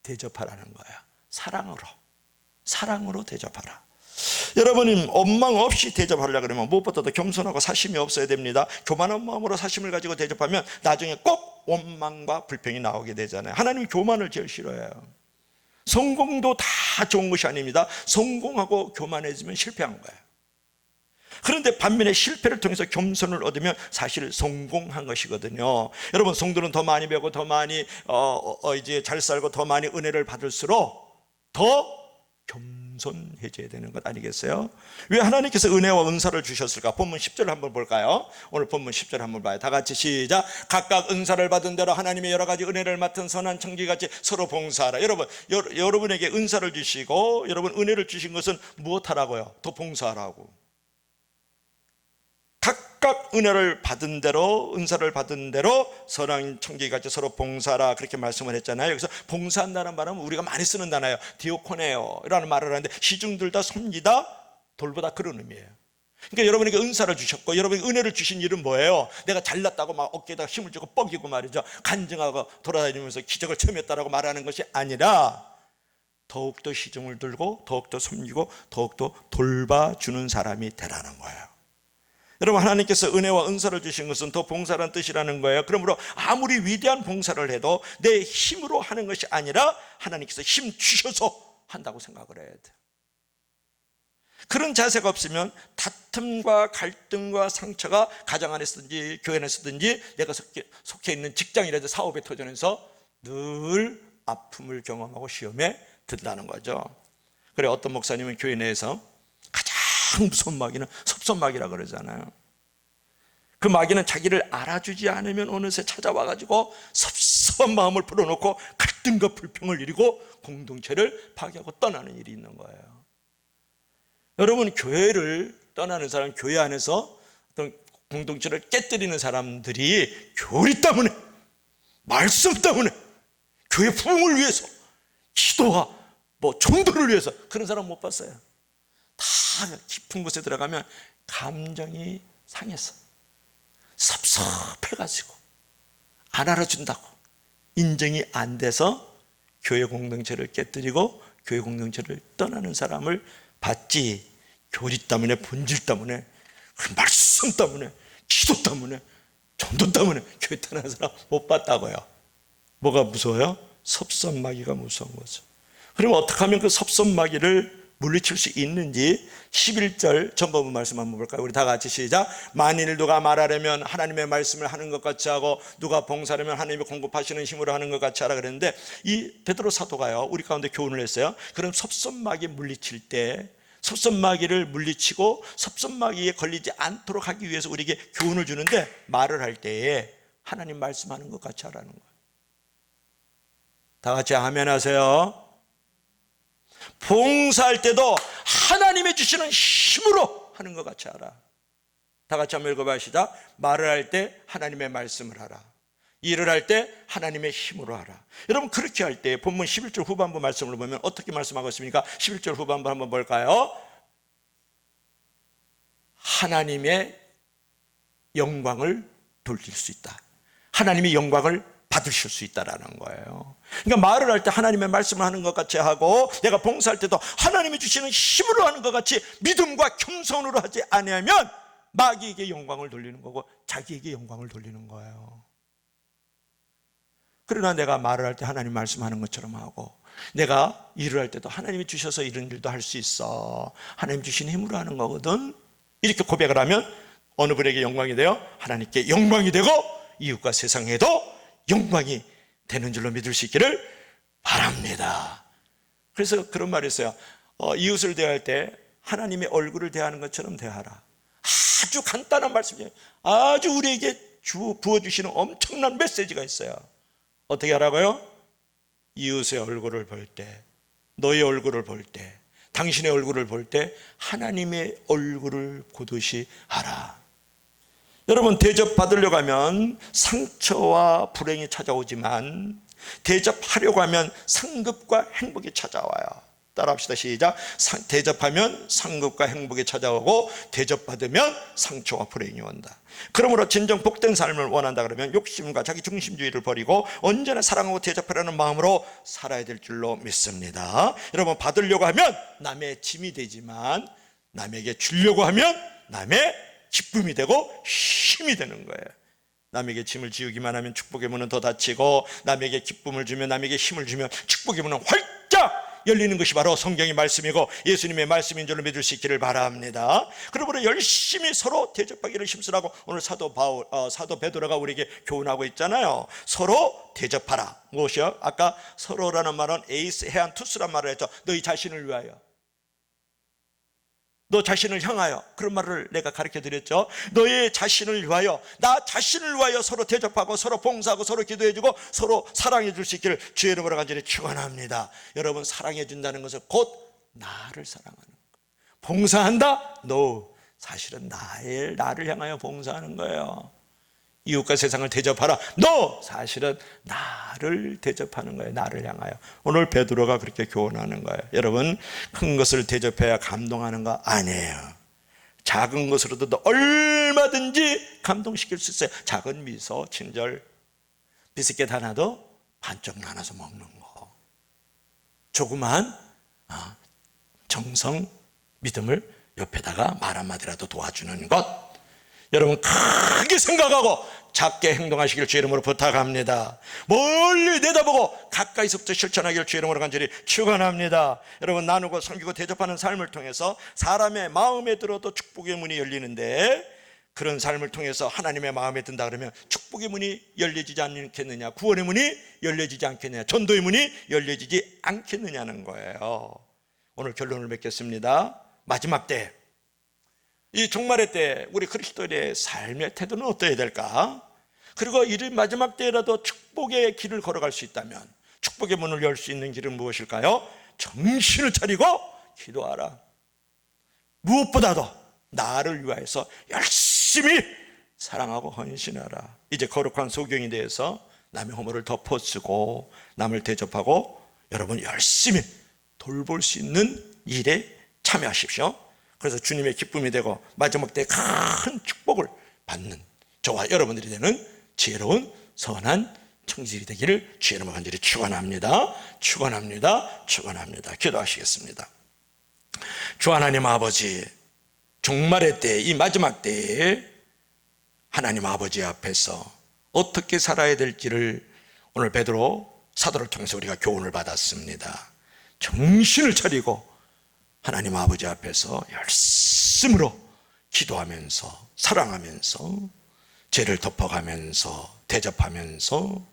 대접하라는 거야. 사랑으로 대접하라. 여러분이 원망 없이 대접하려고 그러면 무엇보다도 겸손하고 사심이 없어야 됩니다. 교만한 마음으로 사심을 가지고 대접하면 나중에 꼭 원망과 불평이 나오게 되잖아요. 하나님 교만을 제일 싫어해요. 성공도 다 좋은 것이 아닙니다. 성공하고 교만해지면 실패한 거예요. 그런데 반면에 실패를 통해서 겸손을 얻으면 사실 성공한 것이거든요. 여러분, 성도는 더 많이 배우고 더 많이 이제 잘 살고 더 많이 은혜를 받을수록 더 겸손해져야 되는 것 아니겠어요? 왜 하나님께서 은혜와 은사를 주셨을까? 본문 10절 한번 볼까요? 오늘 본문 10절 한번 봐요. 다 같이 시작. 각각 은사를 받은 대로 하나님의 여러 가지 은혜를 맡은 선한 청지같이 서로 봉사하라. 여러분에게 은사를 주시고 여러분 은혜를 주신 것은 무엇하라고요? 더 봉사하라고. 각각 은혜를 받은 대로, 은사를 받은 대로 선한 청지같이 서로 봉사하라, 그렇게 말씀을 했잖아요. 여기서 봉사한다는 말은 우리가 많이 쓰는 단어예요. 디오코네오 라는 말을 하는데 시중들다, 섬기다, 돌보다, 그런 의미예요. 그러니까 여러분에게 은사를 주셨고 여러분에게 은혜를 주신 일은 뭐예요? 내가 잘났다고 막 어깨에다 힘을 주고 뻐기고 말이죠, 간증하고 돌아다니면서 기적을 체험했다라고 말하는 것이 아니라 더욱더 시중을 들고 더욱더 섬기고 더욱더 돌봐주는 사람이 되라는 거예요. 여러분, 하나님께서 은혜와 은사를 주신 것은 더 봉사라는 뜻이라는 거예요. 그러므로 아무리 위대한 봉사를 해도 내 힘으로 하는 것이 아니라 하나님께서 힘 주셔서 한다고 생각을 해야 돼요. 그런 자세가 없으면 다툼과 갈등과 상처가 가정 안에서든지 교회 안에서든지 내가 속해 있는 직장이라든지 사업의 터전에서 늘 아픔을 경험하고 시험에 든다는 거죠. 그래, 어떤 목사님은 교회 내에서 가장 무서운 마귀는 섭섭마귀라 그러잖아요. 그 마귀는 자기를 알아주지 않으면 어느새 찾아와가지고 섭섭한 마음을 풀어놓고 갈등과 불평을 일으키고 공동체를 파괴하고 떠나는 일이 있는 거예요. 여러분, 교회를 떠나는 사람, 교회 안에서 어떤 공동체를 깨뜨리는 사람들이 교리 때문에, 말씀 때문에, 교회 부흥을 위해서, 기도와 전도를 위해서 그런 사람 못 봤어요. 다 깊은 곳에 들어가면 감정이 상해서 섭섭해가지고 안 알아준다고 인정이 안 돼서 교회 공동체를 깨뜨리고 교회 공동체를 떠나는 사람을 봤지, 교리 때문에, 본질 때문에, 말씀 때문에, 기도 때문에, 전도 때문에 교회 떠나는 사람 못 봤다고요. 뭐가 무서워요? 섭섭마귀가 무서운 거죠. 그럼 어떻게 하면 그 섭섭마귀를 물리칠 수 있는지 11절 전반부 말씀 한번 볼까요? 우리 다 같이 시작. 만일 누가 말하려면 하나님의 말씀을 하는 것 같이 하고 누가 봉사하려면 하나님이 공급하시는 힘으로 하는 것 같이 하라 그랬는데, 이 베드로 사도가요 우리 가운데 교훈을 했어요. 그럼 섭섭마귀 물리칠 때, 섭섭마귀를 물리치고 섭섭마귀에 걸리지 않도록 하기 위해서 우리에게 교훈을 주는데, 말을 할 때에 하나님 말씀하는 것 같이 하라는 거예요. 다 같이 아멘 하세요. 봉사할 때도 하나님이 주시는 힘으로 하는 것 같이 하라. 다 같이 한번 읽어봐 시작. 말을 할 때 하나님의 말씀을 하라. 일을 할 때 하나님의 힘으로 하라. 여러분, 그렇게 할 때 본문 11절 후반부 말씀을 보면 어떻게 말씀하고 있습니까? 11절 후반부 한번 볼까요? 하나님의 영광을 돌릴 수 있다. 하나님의 영광을 받으실 수 있다라는 거예요. 그러니까 말을 할 때 하나님의 말씀을 하는 것 같이 하고, 내가 봉사할 때도 하나님이 주시는 힘으로 하는 것 같이 믿음과 겸손으로 하지 아니하면 마귀에게 영광을 돌리는 거고 자기에게 영광을 돌리는 거예요. 그러나 내가 말을 할 때 하나님 말씀하는 것처럼 하고, 내가 일을 할 때도 하나님이 주셔서 이런 일도 할 수 있어, 하나님 주신 힘으로 하는 거거든, 이렇게 고백을 하면 어느 분에게 영광이 되어 하나님께 영광이 되고 이웃과 세상에도 영광이 되는 줄로 믿을 수 있기를 바랍니다. 그래서 그런 말이 있어요. 이웃을 대할 때 하나님의 얼굴을 대하는 것처럼 대하라. 아주 간단한 말씀이에요. 아주 우리에게 부어주시는 엄청난 메시지가 있어요. 어떻게 하라고요? 이웃의 얼굴을 볼 때, 너의 얼굴을 볼 때, 당신의 얼굴을 볼 때 하나님의 얼굴을 보듯이 하라. 여러분, 대접받으려고 하면 상처와 불행이 찾아오지만 대접하려고 하면 상급과 행복이 찾아와요. 따라합시다. 시작. 대접하면 상급과 행복이 찾아오고 대접받으면 상처와 불행이 온다. 그러므로 진정 복된 삶을 원한다 그러면 욕심과 자기 중심주의를 버리고 언제나 사랑하고 대접하려는 마음으로 살아야 될 줄로 믿습니다. 여러분, 받으려고 하면 남의 짐이 되지만 남에게 주려고 하면 남의 기쁨이 되고 힘이 되는 거예요. 남에게 짐을 지우기만 하면 축복의 문은 더 닫히고, 남에게 기쁨을 주면, 남에게 힘을 주면 축복의 문은 활짝 열리는 것이 바로 성경의 말씀이고 예수님의 말씀인 줄로 믿을 수 있기를 바랍니다. 그러므로 열심히 서로 대접하기를 힘쓰라고 오늘 사도 베드로가 우리에게 교훈하고 있잖아요. 서로 대접하라. 무엇이요? 아까 서로라는 말은 에이스, 해안, 투스란 말을 했죠. 너희 자신을 위하여, 너 자신을 향하여, 그런 말을 내가 가르쳐 드렸죠. 너의 자신을 위하여, 나 자신을 위하여 서로 대접하고 서로 봉사하고 서로 기도해주고 서로 사랑해 줄 수 있기를 주의 이름으로 간절히 축원합니다. 여러분, 사랑해 준다는 것은 곧 나를 사랑하는 거예요. 봉사한다? No. 사실은 나를 향하여 봉사하는 거예요. 이웃과 세상을 대접하라. No. 사실은 나를 대접하는 거예요. 나를 향하여. 오늘 베드로가 그렇게 교훈하는 거예요. 여러분, 큰 것을 대접해야 감동하는 거 아니에요. 작은 것으로도 얼마든지 감동시킬 수 있어요. 작은 미소, 친절, 비스킷 하나도 반쪽 나눠서 먹는 거, 조그만 정성, 믿음을 옆에다가 말 한마디라도 도와주는 것, 여러분 크게 생각하고 작게 행동하시길 주의 이름으로 부탁합니다. 멀리 내다보고 가까이서부터 실천하기를 주의 이름으로 간절히 축원합니다. 여러분, 나누고 섬기고 대접하는 삶을 통해서 사람의 마음에 들어도 축복의 문이 열리는데, 그런 삶을 통해서 하나님의 마음에 든다 그러면 축복의 문이 열려지지 않겠느냐, 구원의 문이 열려지지 않겠느냐, 전도의 문이 열려지지 않겠느냐는 거예요. 오늘 결론을 맺겠습니다. 마지막 때, 이 종말의 때 우리 그리스도인의 삶의 태도는 어떠해야 될까? 그리고 이 마지막 때라도 축복의 길을 걸어갈 수 있다면 축복의 문을 열 수 있는 길은 무엇일까요? 정신을 차리고 기도하라. 무엇보다도 나를 위하여서 열심히 사랑하고 헌신하라. 이제 거룩한 소경이 대해서 남의 허물을 덮어쓰고 남을 대접하고 여러분 열심히 돌볼 수 있는 일에 참여하십시오. 그래서 주님의 기쁨이 되고 마지막 때 큰 축복을 받는 저와 여러분들이 되는 지혜로운 선한 청지기 되기를 주의 이름으로 간절히 축원합니다. 축원합니다. 축원합니다. 기도하시겠습니다. 주 하나님 아버지, 종말의 때, 이 마지막 때에 하나님 아버지 앞에서 어떻게 살아야 될지를 오늘 베드로 사도를 통해서 우리가 교훈을 받았습니다. 정신을 차리고 하나님 아버지 앞에서 열심으로 기도하면서 사랑하면서 죄를 덮어가면서 대접하면서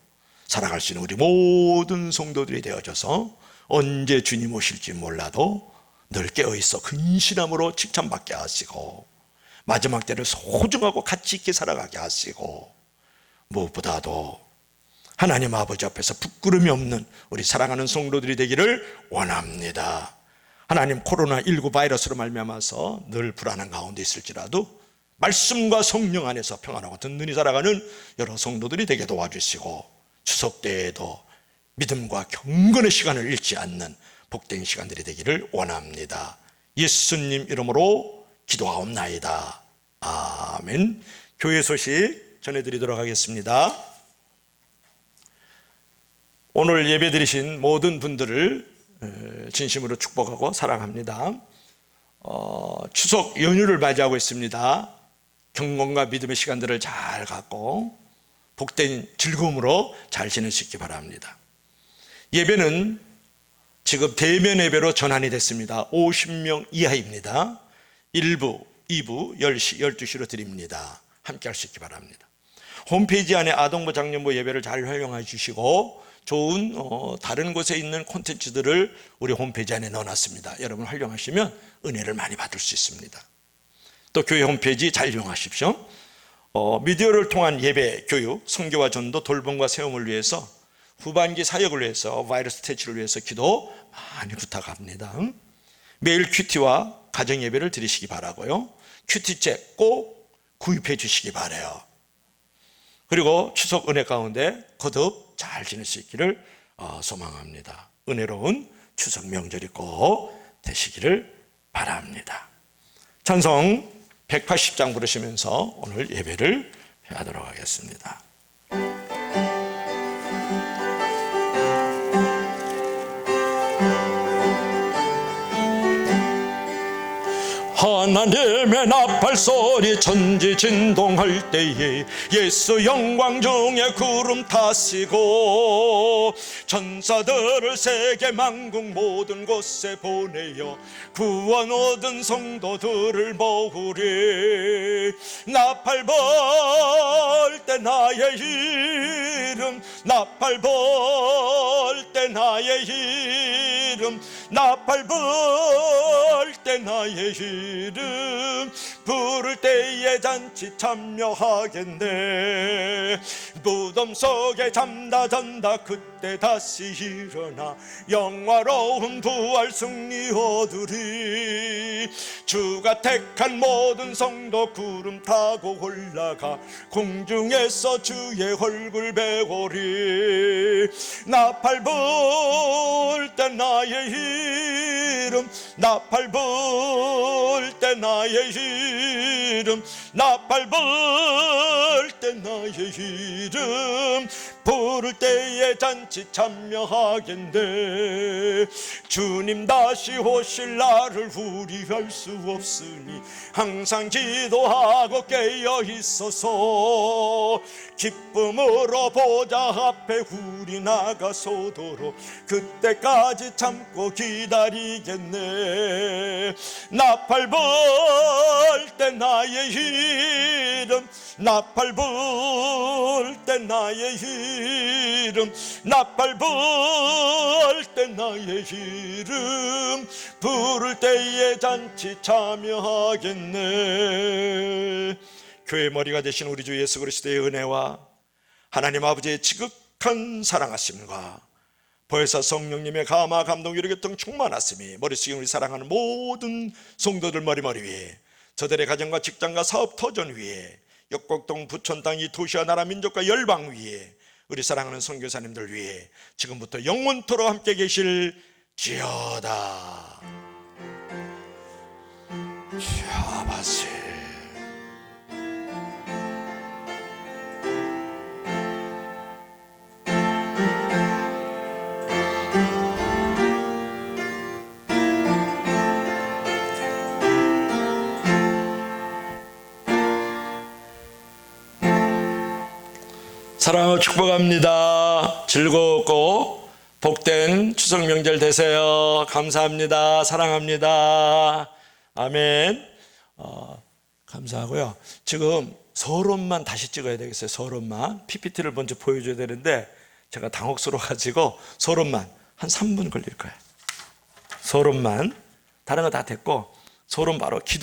살아갈 수 있는 우리 모든 성도들이 되어져서 언제 주님 오실지 몰라도 늘 깨어있어 근신함으로 칭찬받게 하시고 마지막 때를 소중하고 가치 있게 살아가게 하시고 무엇보다도 하나님 아버지 앞에서 부끄러움이 없는 우리 사랑하는 성도들이 되기를 원합니다. 하나님, 코로나19 바이러스로 말미암아서 늘 불안한 가운데 있을지라도 말씀과 성령 안에서 평안하고 든든히 살아가는 여러 성도들이 되게 도와주시고 추석 때에도 믿음과 경건의 시간을 잃지 않는 복된 시간들이 되기를 원합니다. 예수님 이름으로 기도하옵나이다. 아멘. 교회 소식 전해드리도록 하겠습니다. 오늘 예배 드리신 모든 분들을 진심으로 축복하고 사랑합니다. 추석 연휴를 맞이하고 있습니다. 경건과 믿음의 시간들을 잘 갖고 복된 즐거움으로 잘 지낼 수 있기 바랍니다. 예배는 지금 대면 예배로 전환이 됐습니다. 50명 이하입니다. 1부, 2부, 10시, 12시로 드립니다. 함께 할 수 있기 바랍니다. 홈페이지 안에 아동부 장년부 예배를 잘 활용해 주시고 좋은 다른 곳에 있는 콘텐츠들을 우리 홈페이지 안에 넣어놨습니다. 여러분 활용하시면 은혜를 많이 받을 수 있습니다. 또 교회 홈페이지 잘 이용하십시오. 미디어를 통한 예배, 교육, 선교와 전도, 돌봄과 세움을 위해서 후반기 사역을 위해서 바이러스 퇴치를 위해서 기도 많이 부탁합니다. 매일 큐티와 가정 예배를 드리시기 바라고요. 큐티책 꼭 구입해 주시기 바라요. 그리고 추석 은혜 가운데 거듭 잘 지낼 수 있기를 소망합니다. 은혜로운 추석 명절이 꼭 되시기를 바랍니다. 찬송 180장 부르시면서 오늘 예배를 하도록 하겠습니다. 하나님의 나팔 소리 천지 진동할 때에 예수 영광 중에 구름 타시고 천사들을 세계 만국 모든 곳에 보내어 구원 얻은 성도들을 모으리. 나팔 불 때 나의 이름, 나팔 불 때 나의 이름, 나팔 불 때 나의 이름, 부를 때에 잔치 참여하겠네. 무덤 속에 잠다 그때 다시 일어나 영화로운 부활 승리 얻으리. 주가 택한 모든 성도 구름 타고 올라가 공중에서 주의 얼굴 배우리. 나팔 불 때 나의 이름, 나팔 불 때 나의 이름, 나팔 불 때 나의 이름, 부를 때에 잔치 참여하겠네. 주님 다시 오실 날을 우리 알 수 없으니 항상 기도하고 깨어 있어서 기쁨으로 보좌 앞에 우리 나가서도록 그때까지 참고 기다리겠네. 나팔 불 때 나의 이름, 나팔 불 때 나의 이름, 나팔 불 때 나의 이름, 부를 때에 잔치 참여하겠네. 교회 머리가 되신 우리 주 예수 그리스도의 은혜와 하나님 아버지의 지극한 사랑하심과 벌써 성령님의 감화 감동 위로 교통 충만하심이 머릿속에 우리 사랑하는 모든 성도들 머리 위에, 저들의 가정과 직장과 사업 터전 위에, 역곡동 부천 땅 이 도시와 나라 민족과 열방 위에, 우리 사랑하는 선교사님들 위에 지금부터 영원토록 함께 계실지어다. 샤바세. 사랑하고 축복합니다. 즐겁고 복된 추석 명절 되세요. 감사합니다. 사랑합니다. 아멘. 감사하고요. 지금 서론만 다시 찍어야 되겠어요. 서론만 PPT를 먼저 보여줘야 되는데 제가 당혹스러워가지고 서론만 한 3분 걸릴 거예요. 서론만. 다른 거 다 됐고 서론 바로 기도